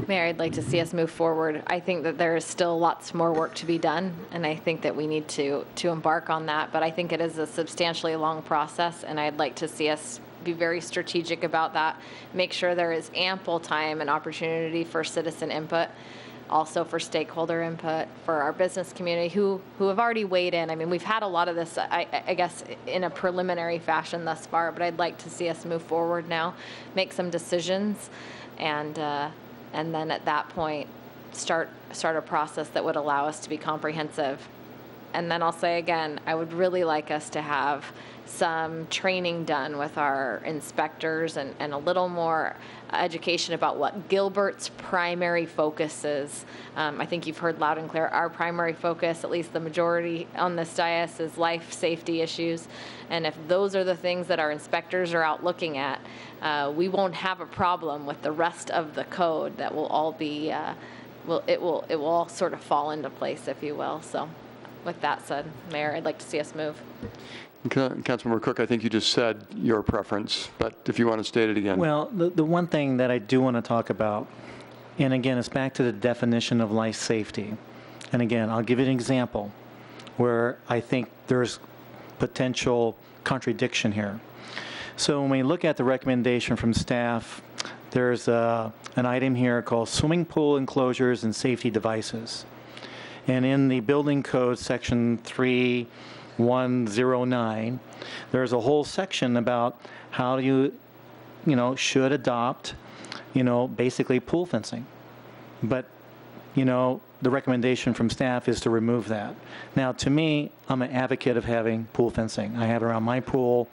Mayor, I'd like to see us move forward. I think that there is still lots more work to be done, and I think that we need to embark on that. But I think it is a substantially long process, and I'd like to see us be very strategic about that, make sure there is ample time and opportunity for citizen input, also for stakeholder input, for our business community who have already weighed in. I mean, we've had a lot of this, I guess, in a preliminary fashion thus far, but I'd like to see us move forward now, make some decisions, and then at that point, start a process that would allow us to be comprehensive. And then I'll say again, I would really like us to have some training done with our inspectors and a little more education about what Gilbert's primary focus is. I think you've heard loud and clear, our primary focus, at least the majority on this dais, is life safety issues. And if those are the things that our inspectors are out looking at, we won't have a problem with the rest of the code. That will all be, it will all sort of fall into place, if you will. So with that said, Mayor, I'd like to see us move. Councilmember Cook, I think you just said your preference, but if you want to state it again. Well, the one thing that I do want to talk about, and again, it's back to the definition of life safety. And again, I'll give you an example where I think there's potential contradiction here. So when we look at the recommendation from staff, there's an item here called swimming pool enclosures and safety devices. And in the building code section 3109, there's a whole section about how you should adopt, basically pool fencing. But, the recommendation from staff is to remove that. Now, to me, I'm an advocate of having pool fencing. I have it around my pool.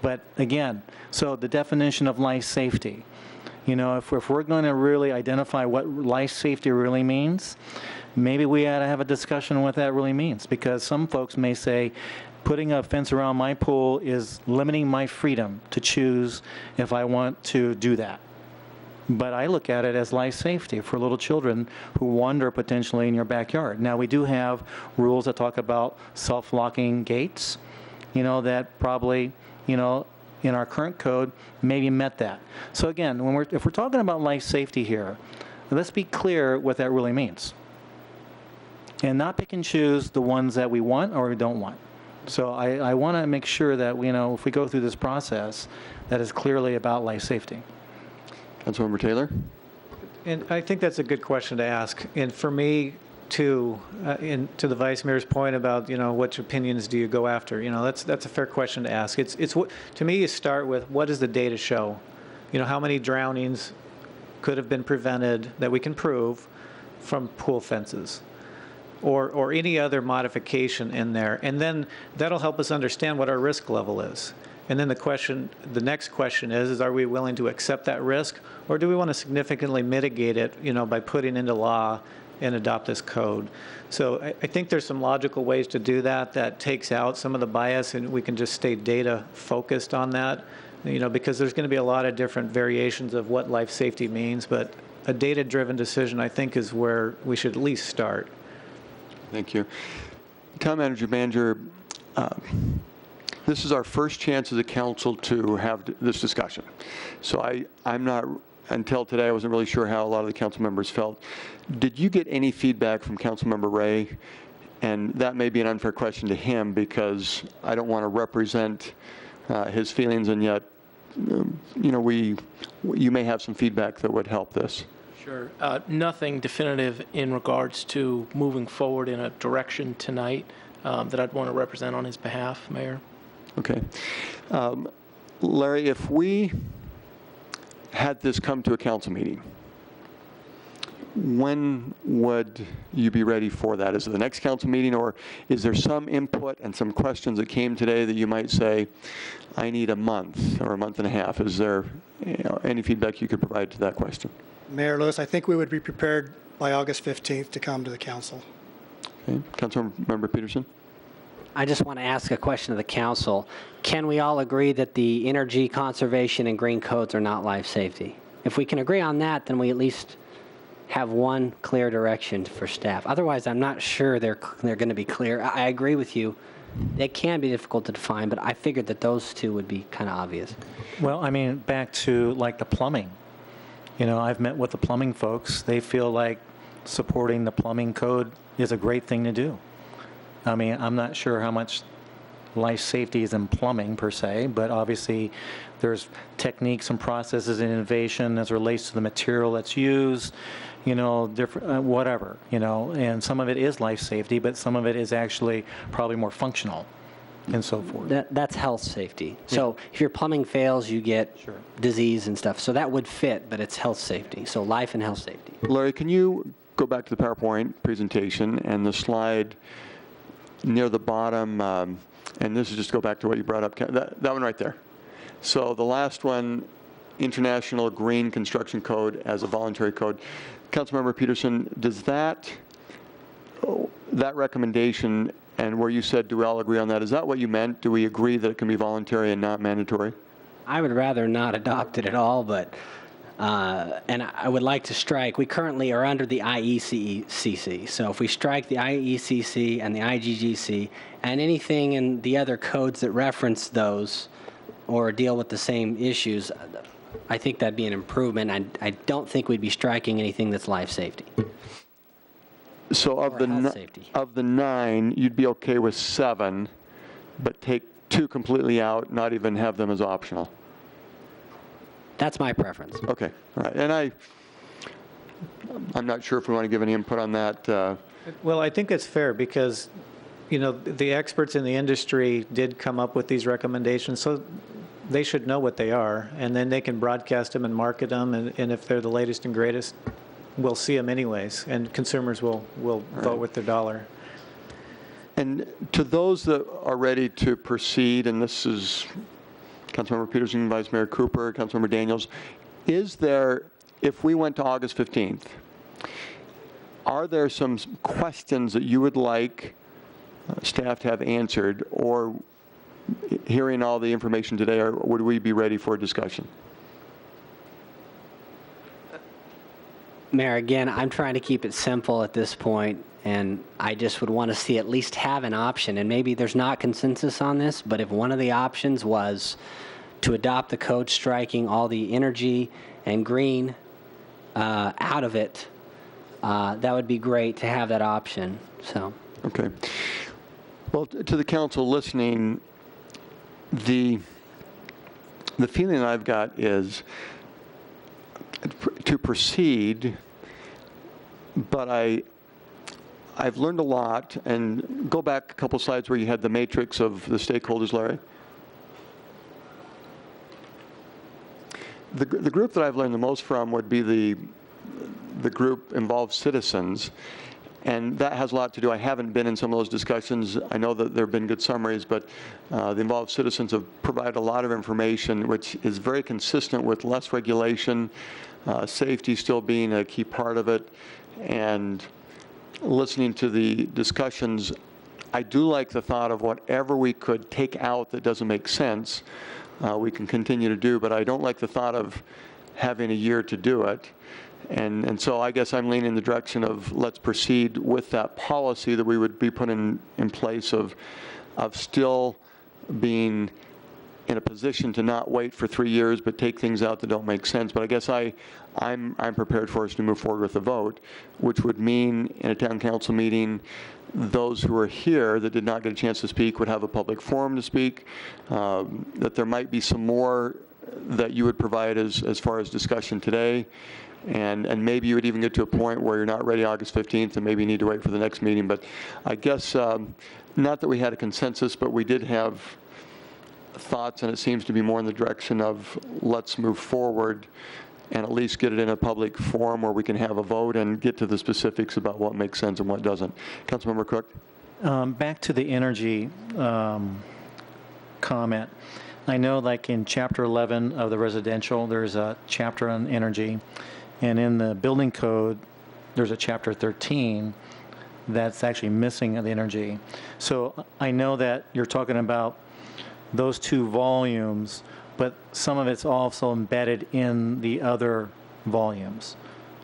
But again, so the definition of life safety, if we're going to really identify what life safety really means, maybe we ought to have a discussion on what that really means, because some folks may say putting a fence around my pool is limiting my freedom to choose if I want to do that. But I look at it as life safety for little children who wander potentially in your backyard. Now, we do have rules that talk about self-locking gates, that probably, in our current code maybe met that. So again, if we're talking about life safety here, let's be clear what that really means. And not pick and choose the ones that we want or we don't want. So I want to make sure that, if we go through this process, that is clearly about life safety. Councilmember Taylor? And I think that's a good question to ask. And for me, too, to the Vice Mayor's point about, which opinions do you go after? That's a fair question to ask. It's what, to me, you start with what does the data show? How many drownings could have been prevented that we can prove from pool fences? Or any other modification in there. And then that'll help us understand what our risk level is. And then the next question is are we willing to accept that risk, or do we want to significantly mitigate it, by putting into law and adopt this code? So I think there's some logical ways to do that takes out some of the bias, and we can just stay data focused on that, because there's going to be a lot of different variations of what life safety means, but a data-driven decision, I think, is where we should at least start. Thank you. Town Manager, this is our first chance as a council to have this discussion. So I'm not, until today, I wasn't really sure how a lot of the council members felt. Did you get any feedback from Councilmember Ray? And that may be an unfair question to him because I don't want to represent his feelings, and yet, you may have some feedback that would help this. Sure. Nothing definitive in regards to moving forward in a direction tonight that I'd want to represent on his behalf, Mayor. Okay. Larry, if we had this come to a council meeting, when would you be ready for that? Is it the next council meeting, or is there some input and some questions that came today that you might say, I need a month or a month and a half? Is there any feedback you could provide to that question? Mayor Lewis, I think we would be prepared by August 15th to come to the council. Okay. Councilmember Peterson? I just want to ask a question of the council. Can we all agree that the energy conservation and green codes are not life safety? If we can agree on that, then we at least have one clear direction for staff. Otherwise, I'm not sure they're going to be clear. I agree with you. They can be difficult to define, but I figured that those two would be kind of obvious. Well, I mean, back to like the plumbing. I've met with the plumbing folks. They feel like supporting the plumbing code is a great thing to do. I mean, I'm not sure how much life safety is in plumbing per se, but obviously there's techniques and processes and innovation as it relates to the material that's used, different, whatever, and some of it is life safety, but some of it is actually probably more functional and so forth. That's health safety. So if your plumbing fails, you get disease and stuff. So that would fit, but it's health safety. So life and health safety. Larry, can you go back to the PowerPoint presentation and the slide near the bottom, and this is just go back to what you brought up, that one right there. So the last one, International Green Construction Code as a voluntary code. Councilmember Peterson, does that recommendation, and where you said, do we all agree on that, is that what you meant? Do we agree that it can be voluntary and not mandatory? I would rather not adopt it at all, but and I would like to strike. We currently are under the IECC, so if we strike the IECC and the IGGC and anything in the other codes that reference those or deal with the same issues, I think that'd be an improvement. I don't think we'd be striking anything that's life safety. So of the 9, you'd be okay with 7, but take 2 completely out, not even have them as optional. That's my preference. Okay, all right. And I'm not sure if we want to give any input on that. Well, I think it's fair because, the experts in the industry did come up with these recommendations, so they should know what they are, and then they can broadcast them and market them, and if they're the latest and greatest, we'll see them anyways, and consumers will vote with their dollar. And to those that are ready to proceed, and this is Councilmember Peterson, Vice Mayor Cooper, Councilmember Daniels, is there, if we went to August 15th, are there some questions that you would like staff to have answered, or hearing all the information today, or would we be ready for a discussion? Mayor, again, I'm trying to keep it simple at this point, and I just would want to see at least have an option. And maybe there's not consensus on this, but if one of the options was to adopt the code striking all the energy and green out of it, that would be great to have that option. So. Okay. Well, to the council listening, the feeling I've got is, to to proceed, but I've learned a lot. And go back a couple slides where you had the matrix of the stakeholders, Larry. The group that I've learned the most from would be the group involved citizens, and that has a lot to do. I haven't been in some of those discussions. I know that there have been good summaries, but the involved citizens have provided a lot of information, which is very consistent with less regulation, safety still being a key part of it, and listening to the discussions. I do like the thought of whatever we could take out that doesn't make sense, we can continue to do, but I don't like the thought of having a year to do it. And so I guess I'm leaning in the direction of let's proceed with that policy that we would be putting in place of still being in a position to not wait for 3 years but take things out that don't make sense. But I guess I'm prepared for us to move forward with the vote, which would mean in a town council meeting, those who are here that did not get a chance to speak would have a public forum to speak, that there might be some more that you would provide as far as discussion today. And maybe you would even get to a point where you're not ready August 15th and maybe you need to wait for the next meeting. But I guess not that we had a consensus, but we did have thoughts, and it seems to be more in the direction of let's move forward and at least get it in a public forum where we can have a vote and get to the specifics about what makes sense and what doesn't. Councilmember Cook? Back to the energy comment. I know like in Chapter 11 of the residential, there's a chapter on energy. And in the building code, there's a Chapter 13 that's actually missing the energy. So I know that you're talking about those two volumes, but some of it's also embedded in the other volumes.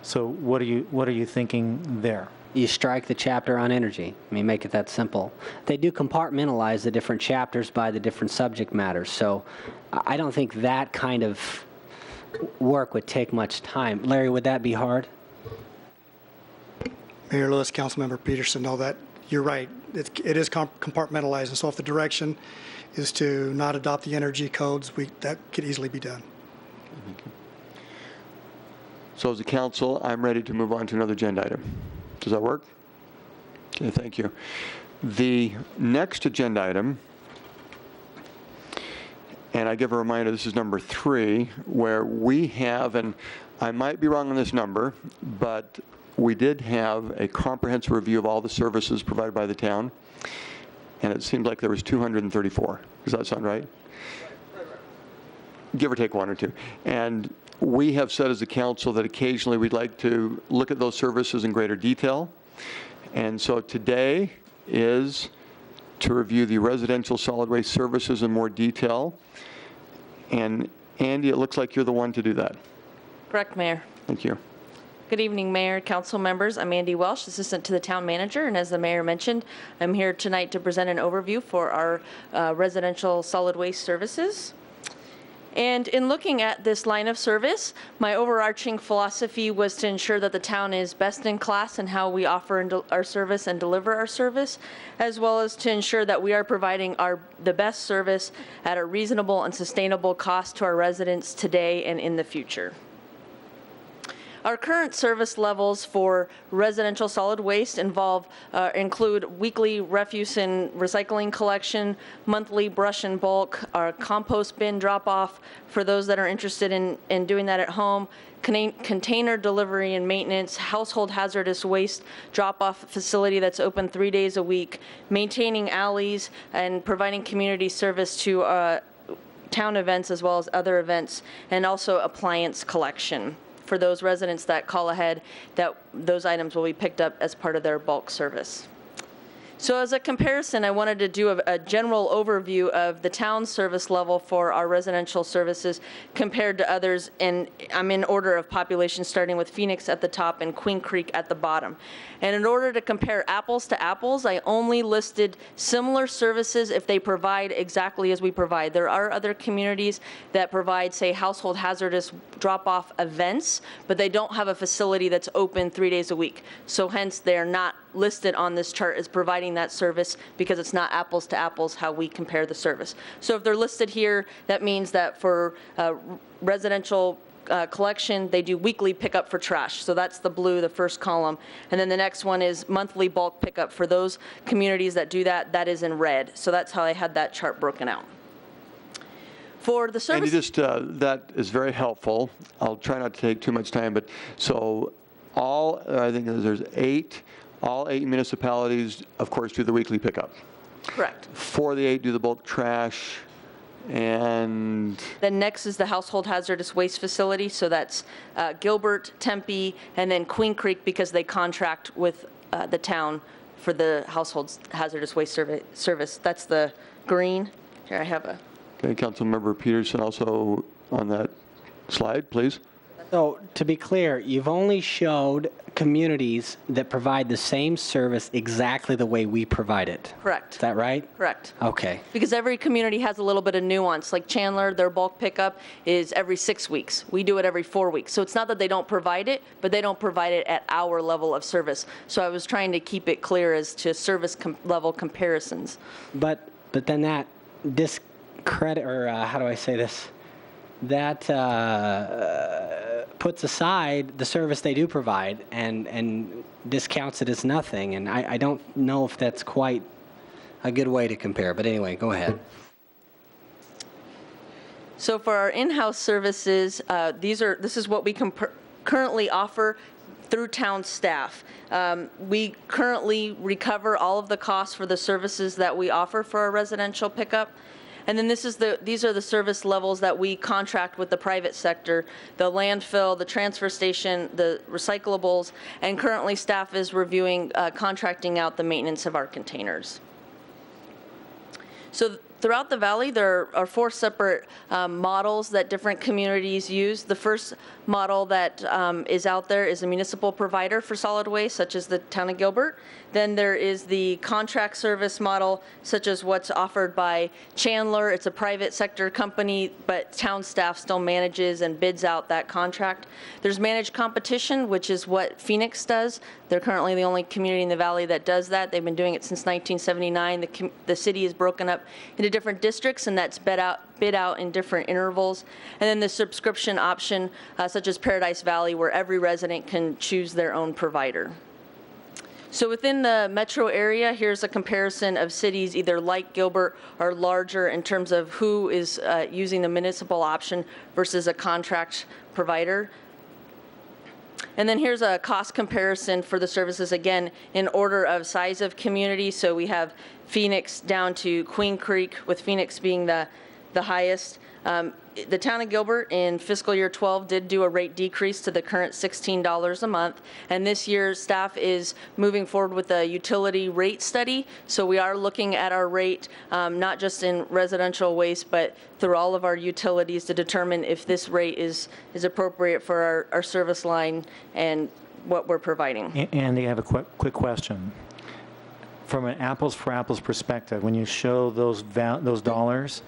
So what are you thinking there? You strike the chapter on energy. I mean, make it that simple. They do compartmentalize the different chapters by the different subject matters. So I don't think that kind of work would take much time. Larry, would that be hard? Mayor Lewis, Councilmember Peterson, no, that you're right. It is compartmentalized, and so if the direction is to not adopt the energy codes, that could easily be done. So as a council, I'm ready to move on to another agenda item. Does that work? Okay, thank you. The next agenda item, and I give a reminder, this is number 3, where we have, and I might be wrong on this number, but we did have a comprehensive review of all the services provided by the town, and it seemed like there was 234. Does that sound right? Give or take 1 or 2. And we have said as a council that occasionally we'd like to look at those services in greater detail. And so today is to review the residential solid waste services in more detail. And Andy, it looks like you're the one to do that. Correct, Mayor. Thank you. Good evening, Mayor, council members. I'm Andy Welsh, Assistant to the Town Manager, and as the Mayor mentioned, I'm here tonight to present an overview for our residential solid waste services. And in looking at this line of service, my overarching philosophy was to ensure that the town is best in class in how we offer our service and deliver our service, as well as to ensure that we are providing the best service at a reasonable and sustainable cost to our residents today and in the future. Our current service levels for residential solid waste include weekly refuse and recycling collection, monthly brush and bulk, our compost bin drop-off for those that are interested in doing that at home, container delivery and maintenance, household hazardous waste drop-off facility that's open 3 days a week, maintaining alleys, and providing community service to town events as well as other events, and also appliance collection. For those residents that call ahead, that those items will be picked up as part of their bulk service. So as a comparison, I wanted to do a general overview of the town's service level for our residential services compared to others, and I'm in order of population, starting with Phoenix at the top and Queen Creek at the bottom. And in order to compare apples to apples, I only listed similar services if they provide exactly as we provide. There are other communities that provide, say, household hazardous drop-off events, but they don't have a facility that's open 3 days a week. So hence, they're not listed on this chart as providing that service because it's not apples to apples how we compare the service. So if they're listed here, that means that for residential collection, they do weekly pickup for trash. So that's the blue, the first column. And then the next one is monthly bulk pickup. For those communities that do that, that is in red. So that's how I had that chart broken out. For the service. And you just, that is very helpful. I'll try not to take too much time, but so I think there's all eight municipalities, of course, do the weekly pickup. Correct. 4 of the 8 do the bulk trash, and then next is the household hazardous waste facility. So that's Gilbert, Tempe, and then Queen Creek, because they contract with the town for the household hazardous waste service. That's the green. Here I have a. Okay, Councilmember Peterson also on that slide, please. So to be clear, you've only showed communities that provide the same service exactly the way we provide it. Correct. Is that right? Correct. Okay. Because every community has a little bit of nuance. Like Chandler, their bulk pickup is every 6 weeks. We do it every 4 weeks. So it's not that they don't provide it, but they don't provide it at our level of service. So I was trying to keep it clear as to service level comparisons. But then that discredit, or how do I say this? That puts aside the service they do provide and discounts it as nothing. And I don't know if that's quite a good way to compare. But anyway, go ahead. So for our in-house services, this is what we currently offer through town staff. We currently recover all of the costs for the services that we offer for our residential pickup. And then these are the service levels that we contract with the private sector, the landfill, the transfer station, the recyclables, and currently staff is reviewing contracting out the maintenance of our containers. So throughout the valley, there are 4 separate models that different communities use. The first model that is out there is a municipal provider for solid waste, such as the town of Gilbert. Then there is the contract service model, such as what's offered by Chandler. It's a private sector company, but town staff still manages and bids out that contract. There's managed competition, which is what Phoenix does. They're currently the only community in the valley that does that. They've been doing it since 1979. The city is broken up into different districts, and that's bid out in different intervals. And then the subscription option, such as Paradise Valley, where every resident can choose their own provider. So within the metro area, here's a comparison of cities either like Gilbert or larger in terms of who is using the municipal option versus a contract provider. And then here's a cost comparison for the services, again, in order of size of community. So we have Phoenix down to Queen Creek, with Phoenix being the highest. The town of Gilbert in fiscal year 12 did do a rate decrease to the current $16 a month. And this year, staff is moving forward with a utility rate study. So we are looking at our rate, not just in residential waste, but through all of our utilities to determine if this rate is appropriate for our service line and what we're providing. Andy, I have a quick question. From an apples for apples perspective, when you show those dollars,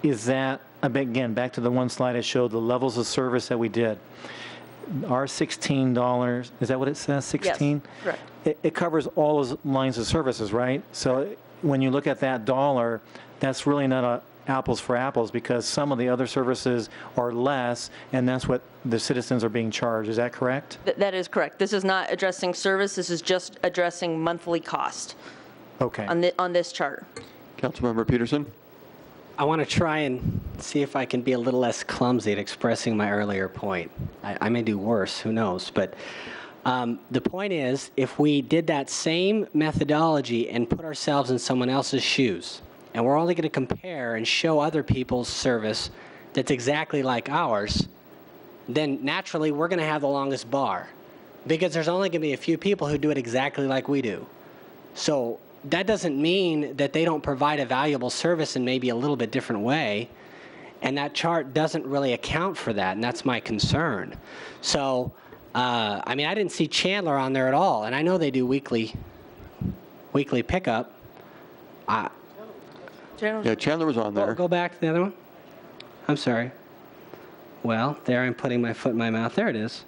is that, again, back to the one slide I showed, the levels of service that we did. Our $16, is that what it says, 16? Yes, correct. It covers all those lines of services, right? So when you look at that dollar, that's really not a apples for apples, because some of the other services are less, and that's what the citizens are being charged. Is that correct? That is correct. This is not addressing service. This is just addressing monthly cost. Okay. On this chart. Councilmember Peterson. I want to try and see if I can be a little less clumsy at expressing my earlier point. I may do worse, who knows. But the point is, if we did that same methodology and put ourselves in someone else's shoes, and we're only going to compare and show other people's service that's exactly like ours, then naturally we're going to have the longest bar, because there's only going to be a few people who do it exactly like we do. So that doesn't mean that they don't provide a valuable service in maybe a little bit different way, and that chart doesn't really account for that, and that's my concern. So, I mean, I didn't see Chandler on there at all, and I know they do weekly pickup. Yeah, Chandler was on there. Go back to the other one. I'm sorry. Well, there I'm putting my foot in my mouth. There it is.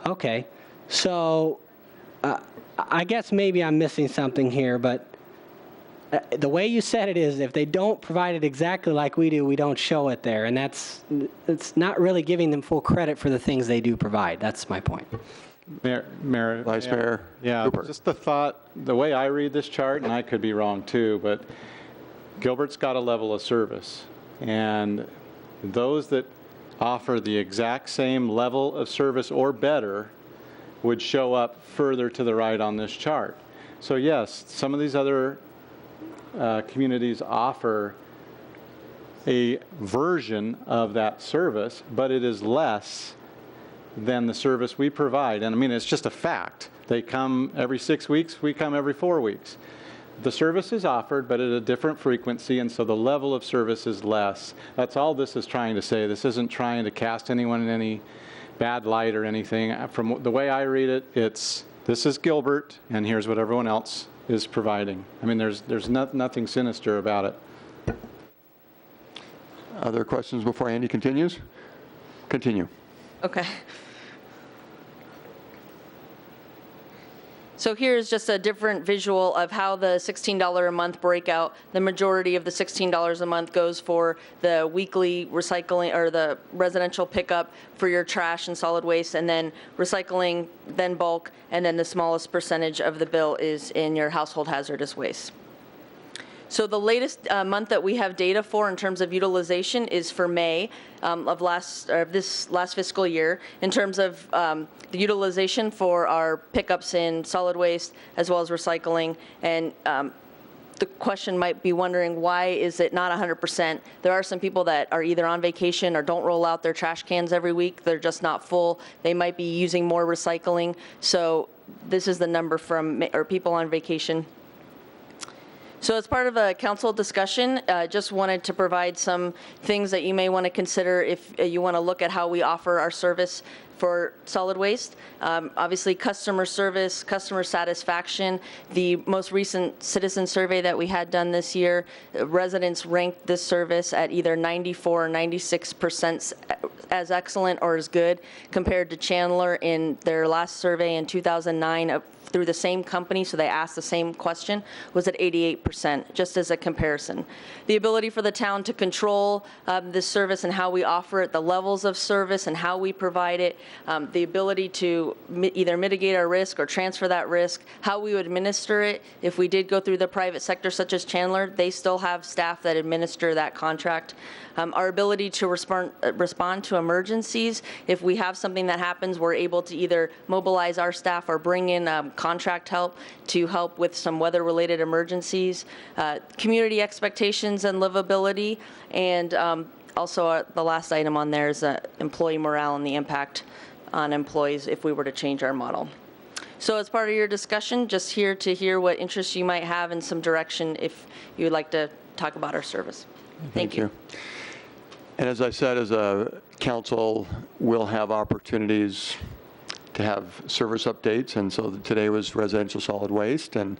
Okay. So I guess maybe I'm missing something here, but the way you said it is, if they don't provide it exactly like we do, we don't show it there. And it's not really giving them full credit for the things they do provide. That's my point. Mayor, Vice Mayor yeah, Cooper. just the thought, the way I read this chart, and I could be wrong too, but Gilbert's got a level of service. And those that offer the exact same level of service or better would show up further to the right on this chart. So yes, some of these other communities offer a version of that service, but it is less than the service we provide. And I mean, it's just a fact. They come every 6 weeks, we come every 4 weeks. The service is offered, but at a different frequency, and so the level of service is less. That's all this is trying to say. This isn't trying to cast anyone in any bad light or anything. From the way I read it, this is Gilbert, and here's what everyone else is providing. I mean, there's nothing sinister about it. Other questions before Andy continues? Continue. Okay. So here's just a different visual of how the $16 a month breakout, the majority of the $16 a month goes for the weekly recycling or the residential pickup for your trash and solid waste, and then recycling, then bulk, and then the smallest percentage of the bill is in your household hazardous waste. So the latest month that we have data for in terms of utilization is for May of this last fiscal year in terms of the utilization for our pickups in solid waste as well as recycling. And the question might be wondering, why is it not 100%? There are some people that are either on vacation or don't roll out their trash cans every week. They're just not full. They might be using more recycling. So this is the number from people on vacation. So as part of a council discussion, just wanted to provide some things that you may want to consider if you want to look at how we offer our service for solid waste. Obviously, customer service, customer satisfaction. The most recent citizen survey that we had done this year, residents ranked this service at either 94 or 96% as excellent or as good, compared to Chandler in their last survey in 2009 through the same company, so they asked the same question, was at 88%, just as a comparison. The ability for the town to control this service and how we offer it, the levels of service and how we provide it, the ability to either mitigate our risk or transfer that risk, how we would administer it. If we did go through the private sector, such as Chandler, they still have staff that administer that contract. Our ability to respond to emergencies. If we have something that happens, we're able to either mobilize our staff or bring in contract help to help with some weather-related emergencies. Community expectations and livability, and also the last item on there is employee morale and the impact on employees if we were to change our model. So as part of your discussion, just here to hear what interests you might have and some direction if you would like to talk about our service. Thank you. And as I said, as a council, we'll have opportunities to have service updates, and so today was residential solid waste. And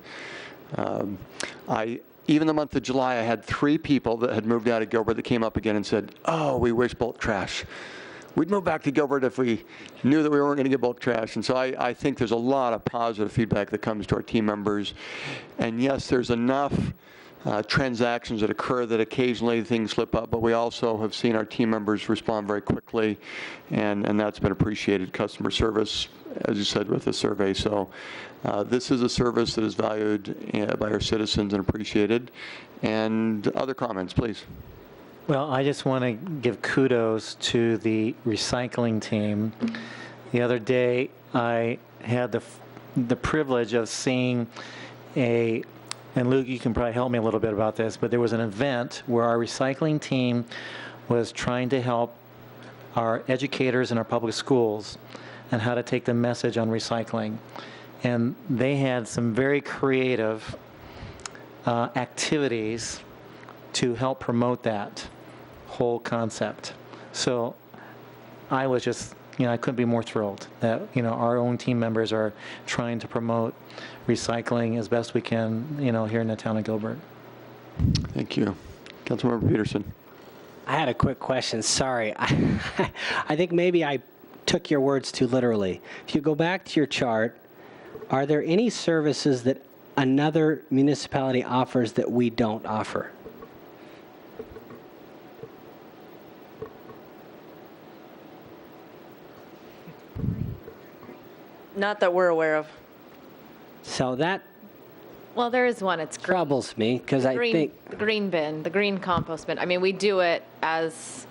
even the month of July, I had 3 people that had moved out of Gilbert that came up again and said, oh, we wish bulk trash. We'd move back to Gilbert if we knew that we weren't going to get bulk trash. And so I think there's a lot of positive feedback that comes to our team members. And yes, there's enough transactions that occur that occasionally things slip up, but we also have seen our team members respond very quickly, and that's been appreciated. Customer service, as you said, with the survey. So this is a service that is valued by our citizens and appreciated. And other comments, please. Well, I just want to give kudos to the recycling team. The other day, I had the privilege of seeing and Luke, you can probably help me a little bit about this, but there was an event where our recycling team was trying to help our educators in our public schools and how to take the message on recycling. And they had some very creative activities to help promote that whole concept. So I was just, I couldn't be more thrilled that, our own team members are trying to promote recycling as best we can, here in the town of Gilbert. Thank you. Councilmember Peterson. I had a quick question. Sorry. I think maybe I took your words too literally. If you go back to your chart, are there any services that another municipality offers that we don't offer? Not that we're aware of. So that Well, there is one. It's green. troubles me because I green, think the green bin, the green compost bin. I mean, we do it as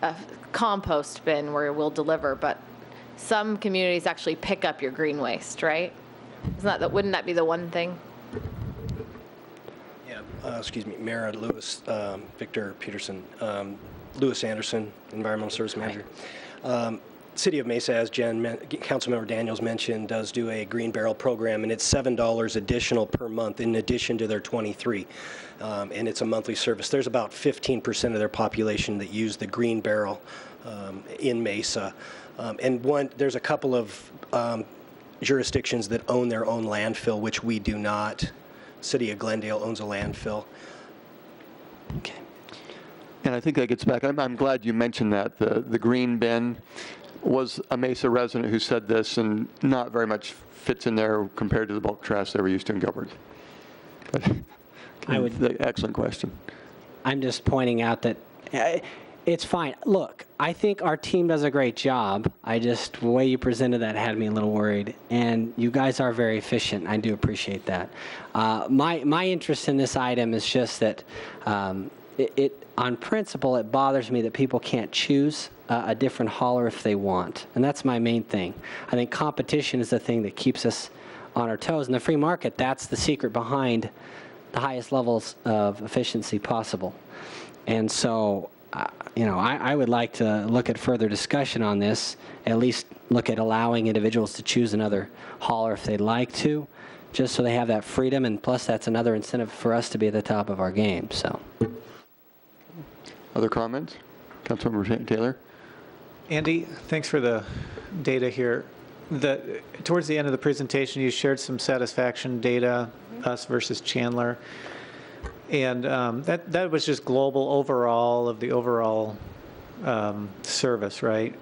a compost bin where we'll deliver, but some communities actually pick up your green waste, right? Wouldn't that be the one thing? Yeah, excuse me, Mayor Lewis, Victor Peterson, Lewis Anderson, Environmental Service Manager. City of Mesa, as Councilmember Daniels mentioned, does do a green barrel program, and it's $7 additional per month in addition to their 23, and it's a monthly service. There's about 15% of their population that use the green barrel in Mesa, and there's a couple of jurisdictions that own their own landfill, which we do not. City of Glendale owns a landfill. Okay. And I think that gets back, I'm glad you mentioned that. The green bin was a Mesa resident who said this, and not very much fits in there compared to the bulk trash they were used to in Gilbert. But, excellent question. I'm just pointing out that it's fine. Look, I think our team does a great job. The way you presented that had me a little worried. And you guys are very efficient. I do appreciate that. My interest in this item is just that on principle, it bothers me that people can't choose a different hauler if they want. And that's my main thing. I think competition is the thing that keeps us on our toes. In the free market, that's the secret behind the highest levels of efficiency possible. And so, I would like to look at further discussion on this, at least look at allowing individuals to choose another hauler if they'd like to, just so they have that freedom, and plus that's another incentive for us to be at the top of our game. So, other comments? Councilmember Taylor? Andy, thanks for the data here. Towards the end of the presentation, you shared some satisfaction data, us versus Chandler. And that was just global overall of the overall service, right?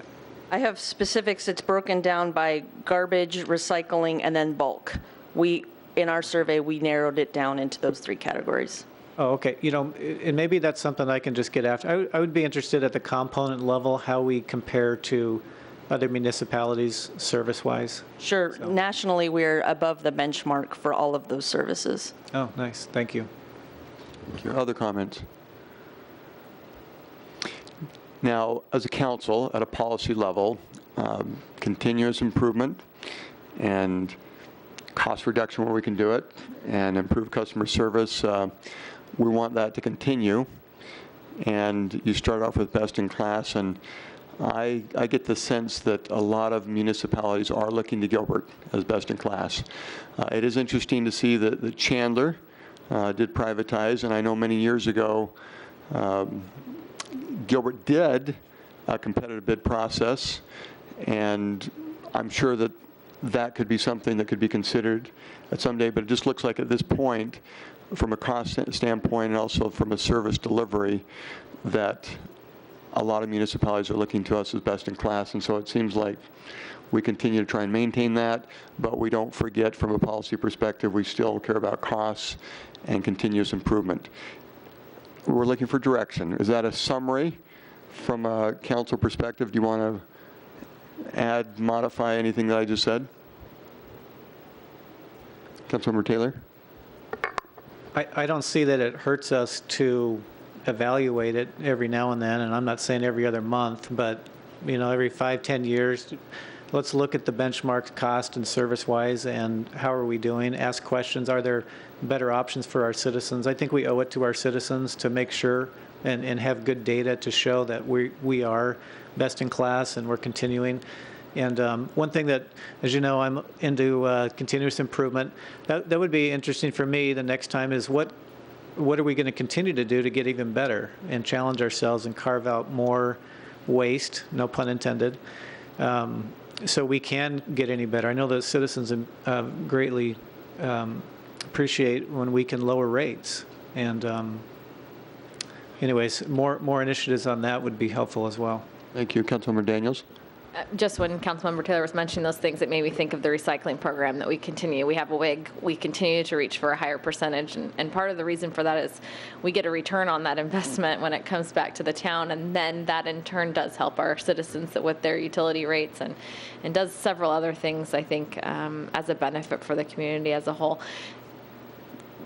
I have specifics. It's broken down by garbage, recycling, and then bulk. In our survey, we narrowed it down into those three categories. Oh, okay. And maybe that's something I can just get after. I would be interested at the component level, how we compare to other municipalities service-wise. Sure. So. Nationally, we're above the benchmark for all of those services. Oh, nice. Thank you. Thank you. Other comments? Now, as a council, at a policy level, continuous improvement and cost reduction where we can do it, and improve customer service, we want that to continue. And you start off with best in class, and I get the sense that a lot of municipalities are looking to Gilbert as best in class. It is interesting to see that Chandler did privatize, and I know many years ago Gilbert did a competitive bid process, and I'm sure that could be something that could be considered at some day, but it just looks like at this point, from a cost standpoint and also from a service delivery, that a lot of municipalities are looking to us as best in class, and so it seems like we continue to try and maintain that, but we don't forget from a policy perspective, we still care about costs and continuous improvement. We're looking for direction. Is that a summary from a council perspective? Do you want to add, modify anything that I just said? Councilmember Taylor? I don't see that it hurts us to evaluate it every now and then, and I'm not saying every other month, but every 5-10 years, let's look at the benchmarks cost and service-wise, and how are we doing? Ask questions. Are there better options for our citizens? I think we owe it to our citizens to make sure and have good data to show that we are best in class and we're continuing. And one thing that, as you know, I'm into continuous improvement. That would be interesting for me the next time is what are we going to continue to do to get even better and challenge ourselves and carve out more waste, no pun intended, so we can get any better. I know that citizens greatly appreciate when we can lower rates. And anyways, more initiatives on that would be helpful as well. Thank you. Councilmember Daniels? Just when Councilmember Taylor was mentioning those things, it made me think of the recycling program that we continue. We have a WIG. We continue to reach for a higher percentage. And part of the reason for that is we get a return on that investment when it comes back to the town. And then that in turn does help our citizens with their utility rates and does several other things, I think, as a benefit for the community as a whole.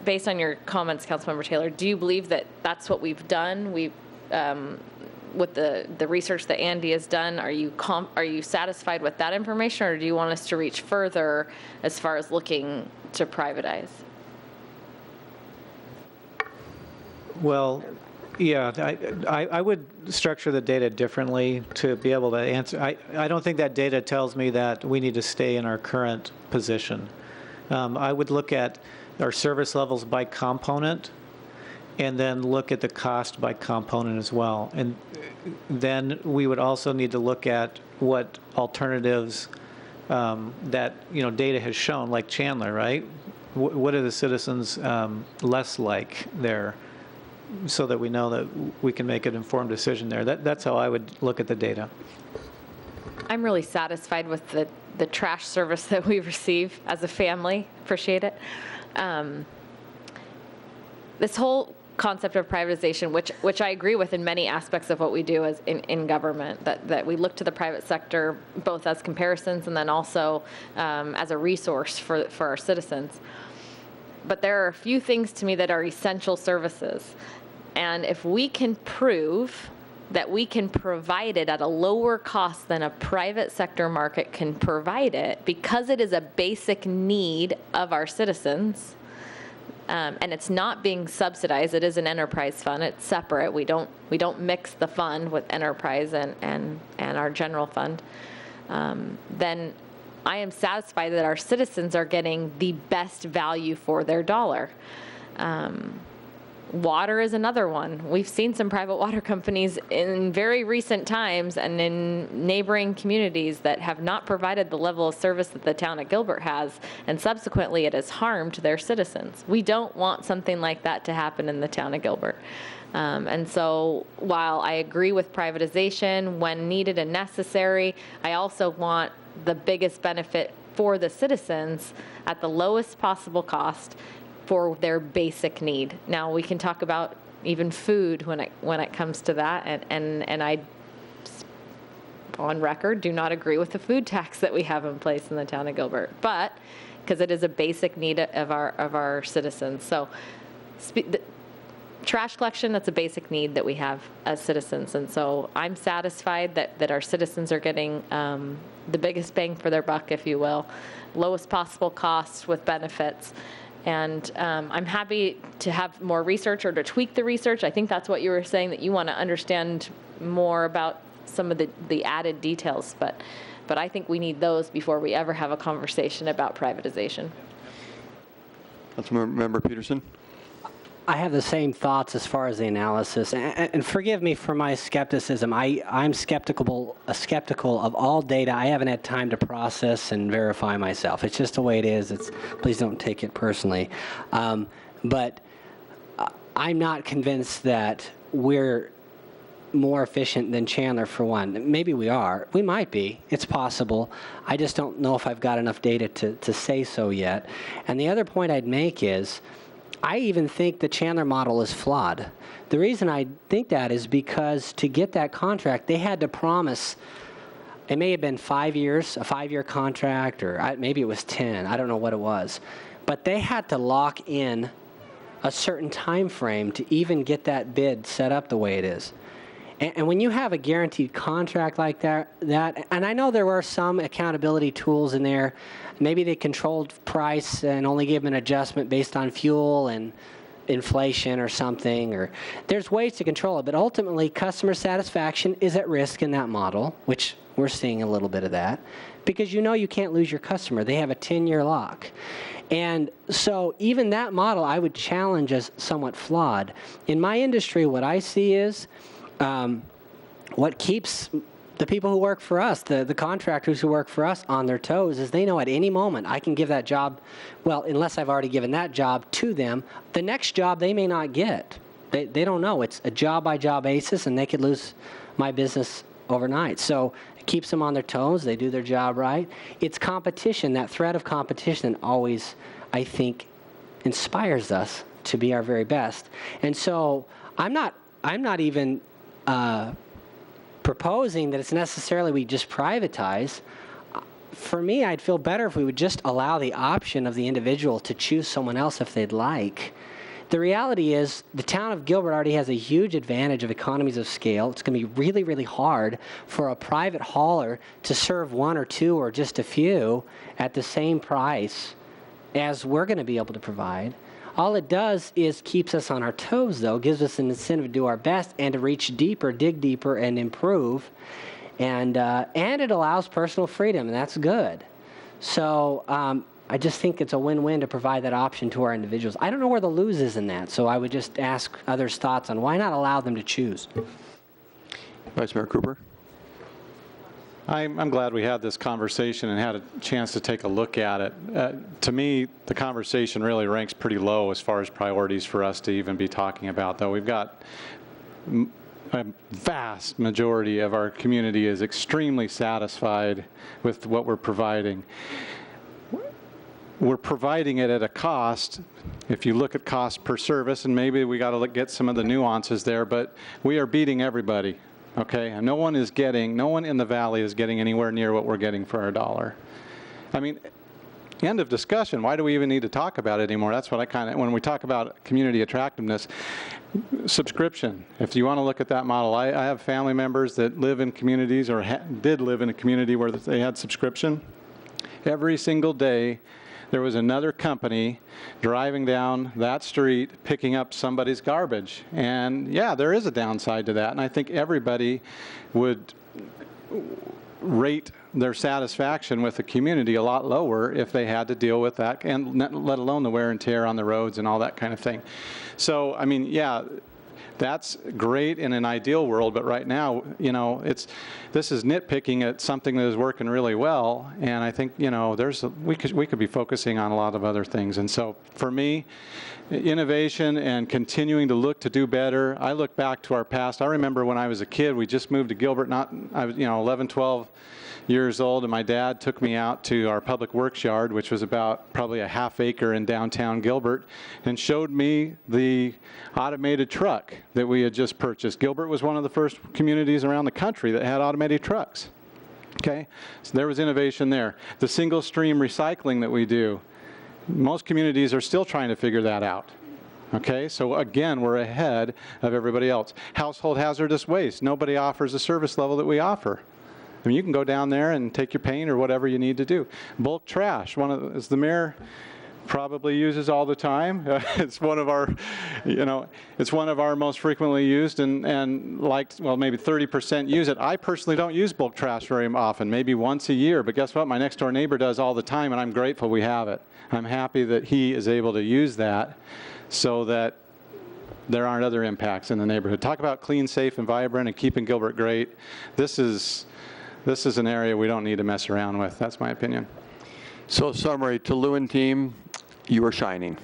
Based on your comments, Councilmember Taylor, do you believe that that's what we've done? With the research that Andy has done, are you satisfied with that information, or do you want us to reach further as far as looking to privatize? Well, yeah, I would structure the data differently to be able to answer. I don't think that data tells me that we need to stay in our current position. I would look at our service levels by component, and then look at the cost by component as well. And then we would also need to look at what alternatives that data has shown, like Chandler, right? What are the citizens less like there, so that we know that we can make an informed decision there. That's how I would look at the data. I'm really satisfied with the trash service that we receive as a family. Appreciate it. This whole concept of privatization, which I agree with in many aspects of what we do as in government, that we look to the private sector both as comparisons and then also as a resource for our citizens. But there are a few things to me that are essential services. And if we can prove that we can provide it at a lower cost than a private sector market can provide it, because it is a basic need of our citizens, and it's not being subsidized. It is an enterprise fund. It's separate. We don't mix the fund with enterprise and our general fund. Then I am satisfied that our citizens are getting the best value for their dollar. Water is another one. We've seen some private water companies in very recent times and in neighboring communities that have not provided the level of service that the town of Gilbert has, and subsequently it has harmed their citizens. We don't want something like that to happen in the town of Gilbert. And so while I agree with privatization when needed and necessary, I also want the biggest benefit for the citizens at the lowest possible cost for their basic need. Now we can talk about even food when it comes to that, and I, on record, do not agree with the food tax that we have in place in the town of Gilbert, but because it is a basic need of our citizens. So trash collection, that's a basic need that we have as citizens, and so I'm satisfied that our citizens are getting the biggest bang for their buck, if you will, lowest possible cost with benefits. And I'm happy to have more research or to tweak the research. I think that's what you were saying, that you want to understand more about some of the added details. But I think we need those before we ever have a conversation about privatization. Councilmember Peterson. I have the same thoughts as far as the analysis, and forgive me for my skepticism. I'm skeptical of all data I haven't had time to process and verify myself. It's just the way it is. Please don't take it personally. But I'm not convinced that we're more efficient than Chandler, for one. Maybe we are. We might be. It's possible. I just don't know if I've got enough data to say so yet. And the other point I'd make is, I even think the Chandler model is flawed. The reason I think that is because to get that contract, they had to promise, it may have been 5 years, a 5-year contract, or maybe it was 10. I don't know what it was. But they had to lock in a certain time frame to even get that bid set up the way it is. And when you have a guaranteed contract like that, and I know there were some accountability tools in there. Maybe they controlled price and only gave them an adjustment based on fuel and inflation or something. Or there's ways to control it, but ultimately customer satisfaction is at risk in that model, which we're seeing a little bit of that, because you can't lose your customer. They have a 10-year lock. And so even that model I would challenge as somewhat flawed. In my industry, what I see is what keeps the people who work for us, the contractors who work for us, on their toes is they know at any moment I can give that job, well, unless I've already given that job to them, the next job they may not get. They don't know. It's a job-by-job basis, and they could lose my business overnight. So keeps them on their toes. They do their job right. It's competition, that threat of competition always, I think, inspires us to be our very best. And so I'm not even proposing that it's necessarily we just privatize. For me, I'd feel better if we would just allow the option of the individual to choose someone else if they'd like. The reality is the town of Gilbert already has a huge advantage of economies of scale. It's going to be really, really hard for a private hauler to serve one or two or just a few at the same price as we're going to be able to provide. All it does is keeps us on our toes, though, gives us an incentive to do our best and to reach deeper, dig deeper, and improve. And it allows personal freedom, and that's good. So I just think it's a win-win to provide that option to our individuals. I don't know where the lose is in that, so I would just ask others' thoughts on why not allow them to choose. Vice Mayor Cooper. I'm glad we had this conversation and had a chance to take a look at it. To me, the conversation really ranks pretty low as far as priorities for us to even be talking about, though. We've got a vast majority of our community is extremely satisfied with what we're providing. We're providing it at a cost. If you look at cost per service, and maybe we got to get some of the nuances there, but we are beating everybody. Okay, and no one in the valley is getting anywhere near what we're getting for our dollar. I mean, end of discussion. Why do we even need to talk about it anymore? That's what when we talk about community attractiveness, subscription. If you want to look at that model, I have family members that live in communities or did live in a community where they had subscription. Every single day, there was another company driving down that street picking up somebody's garbage. And yeah, there is a downside to that. And I think everybody would rate their satisfaction with the community a lot lower if they had to deal with that, and let alone the wear and tear on the roads and all that kind of thing. So, I mean, yeah, that's great in an ideal world, but right now, you know, this is nitpicking at something that is working really well, and I think, you know, we could be focusing on a lot of other things. And so, for me, innovation and continuing to look to do better. I look back to our past. I remember when I was a kid, we just moved to Gilbert. I was, 11, 12 years old, and my dad took me out to our public works yard, which was about probably a half acre in downtown Gilbert, and showed me the automated truck that we had just purchased. Gilbert was one of the first communities around the country that had automated trucks. Okay, so there was innovation there. The single stream recycling that we do, most communities are still trying to figure that out. Okay, so again, we're ahead of everybody else. Household hazardous waste, nobody offers the service level that we offer. I mean, you can go down there and take your paint or whatever you need to do. Bulk trash, as the mayor probably uses all the time. It's one of our, it's one of our most frequently used and liked, well, maybe 30% use it. I personally don't use bulk trash very often, maybe once a year, but guess what? My next door neighbor does all the time, and I'm grateful we have it. I'm happy that he is able to use that so that there aren't other impacts in the neighborhood. Talk about clean, safe, and vibrant and keeping Gilbert great. This is an area we don't need to mess around with. That's my opinion. So summary, to Lou and team, you are shining.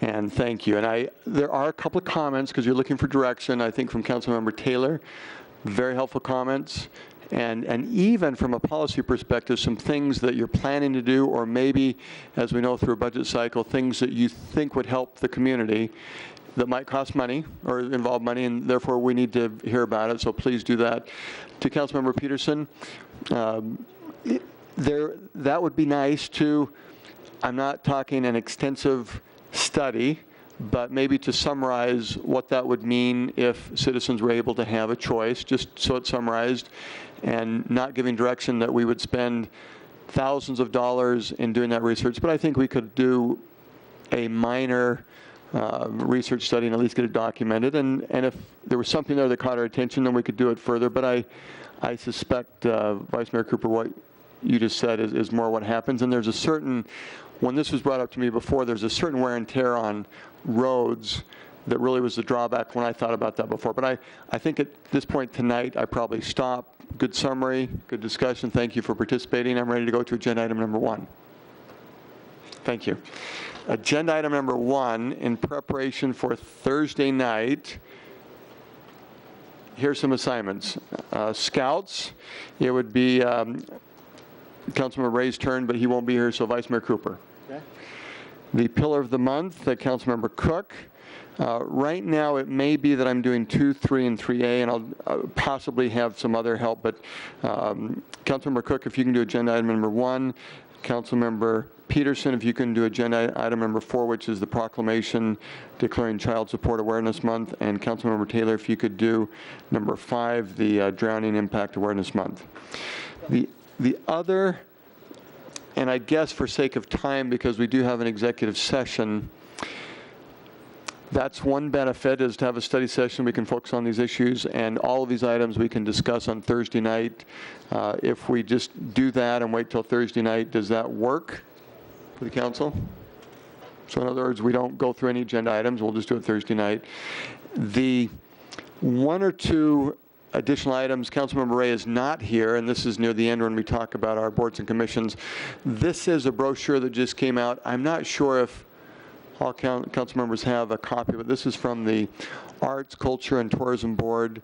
And thank you. And there are a couple of comments, because you're looking for direction, I think, from Councilmember Taylor. Very helpful comments. And even from a policy perspective, some things that you're planning to do, or maybe, as we know through a budget cycle, things that you think would help the community that might cost money or involve money, and therefore we need to hear about it, so please do that. To Councilmember Peterson, that would be nice to, I'm not talking an extensive study, but maybe to summarize what that would mean if citizens were able to have a choice, just so it's summarized, and not giving direction that we would spend thousands of dollars in doing that research. But I think we could do a minor research study and at least get it documented. And if there was something there that caught our attention, then we could do it further. But I suspect, Vice Mayor Cooper, what you just said is more what happens. And there's a certain, when this was brought up to me before, there's a certain wear and tear on roads that really was the drawback when I thought about that before. But I think at this point tonight, I probably stop. Good summary, good discussion. Thank you for participating. I'm ready to go to agenda item number 1. Thank you. Agenda item number 1, in preparation for Thursday night, here's some assignments. Scouts, it would be Councilmember Ray's turn, but he won't be here, so Vice Mayor Cooper. Okay. The Pillar of the Month, Councilmember Cook. Right now, it may be that I'm doing 2, 3, and 3A, and I'll possibly have some other help, but Councilmember Cook, if you can do agenda item number 1. Councilmember Peterson, if you can do agenda item number 4, which is the proclamation declaring Child Support Awareness Month, and Councilmember Taylor, if you could do number 5, the Drowning Impact Awareness Month. The other, and I guess for sake of time, because we do have an executive session, that's one benefit, is to have a study session. We can focus on these issues, and all of these items we can discuss on Thursday night. If we just do that and wait till Thursday night, does that work for the council? So in other words, we don't go through any agenda items. We'll just do it Thursday night. The 1 or 2 additional items, Councilmember Ray is not here, and this is near the end when we talk about our boards and commissions. This is a brochure that just came out. I'm not sure if all council members have a copy, but this is from the Arts, Culture, and Tourism Board,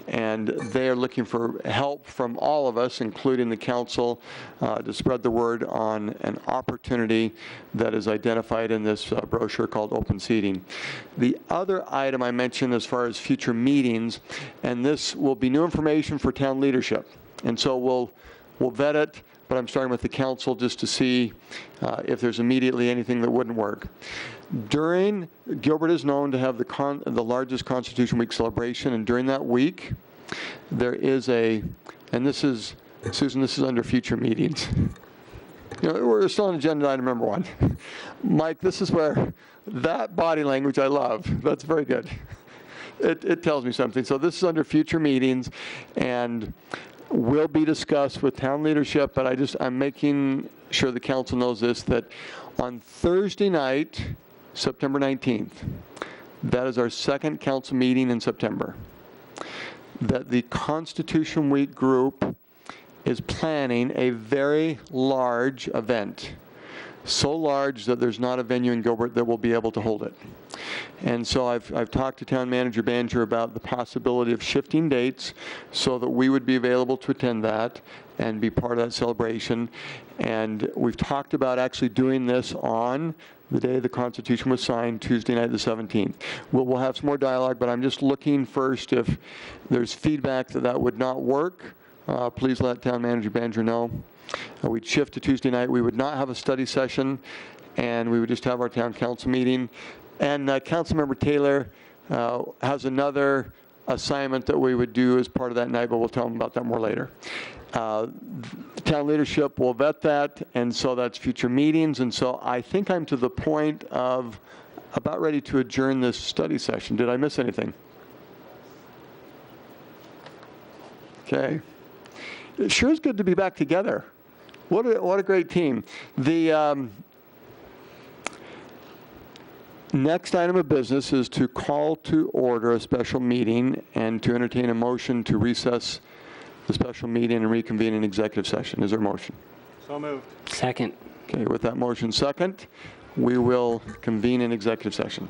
and they are looking for help from all of us, including the council, to spread the word on an opportunity that is identified in this brochure called Open Seating. The other item I mentioned as far as future meetings, and this will be new information for town leadership, and so we'll vet it, but I'm starting with the council just to see if there's immediately anything that wouldn't work. Gilbert is known to have the largest Constitution Week celebration, and during that week, there is and this is, Susan, this is under future meetings. You know, we're still on agenda item number 1. Mike, this is where that body language I love. That's very good. It tells me something. So this is under future meetings, and will be discussed with town leadership, but I'm making sure the council knows this, that on Thursday night, September 19th, that is our second council meeting in September, that the Constitution Week group is planning a very large event, so large that there's not a venue in Gilbert that will be able to hold it. And so I've talked to Town Manager Banjer about the possibility of shifting dates so that we would be available to attend that and be part of that celebration. And we've talked about actually doing this on the day the Constitution was signed, Tuesday night the 17th. We'll have some more dialogue, but I'm just looking first if there's feedback that would not work. Please let Town Manager Banjer know. We'd shift to Tuesday night. We would not have a study session, and we would just have our town council meeting. And Councilmember Taylor has another assignment that we would do as part of that night, but we'll tell him about that more later. Town leadership will vet that, and so that's future meetings. And so I think I'm to the point of about ready to adjourn this study session. Did I miss anything? Okay. It sure is good to be back together. What a great team. The next item of business is to call to order a special meeting and to entertain a motion to recess the special meeting and reconvene an executive session. Is there a motion? So moved. Second. Okay, with that motion second, we will convene an executive session.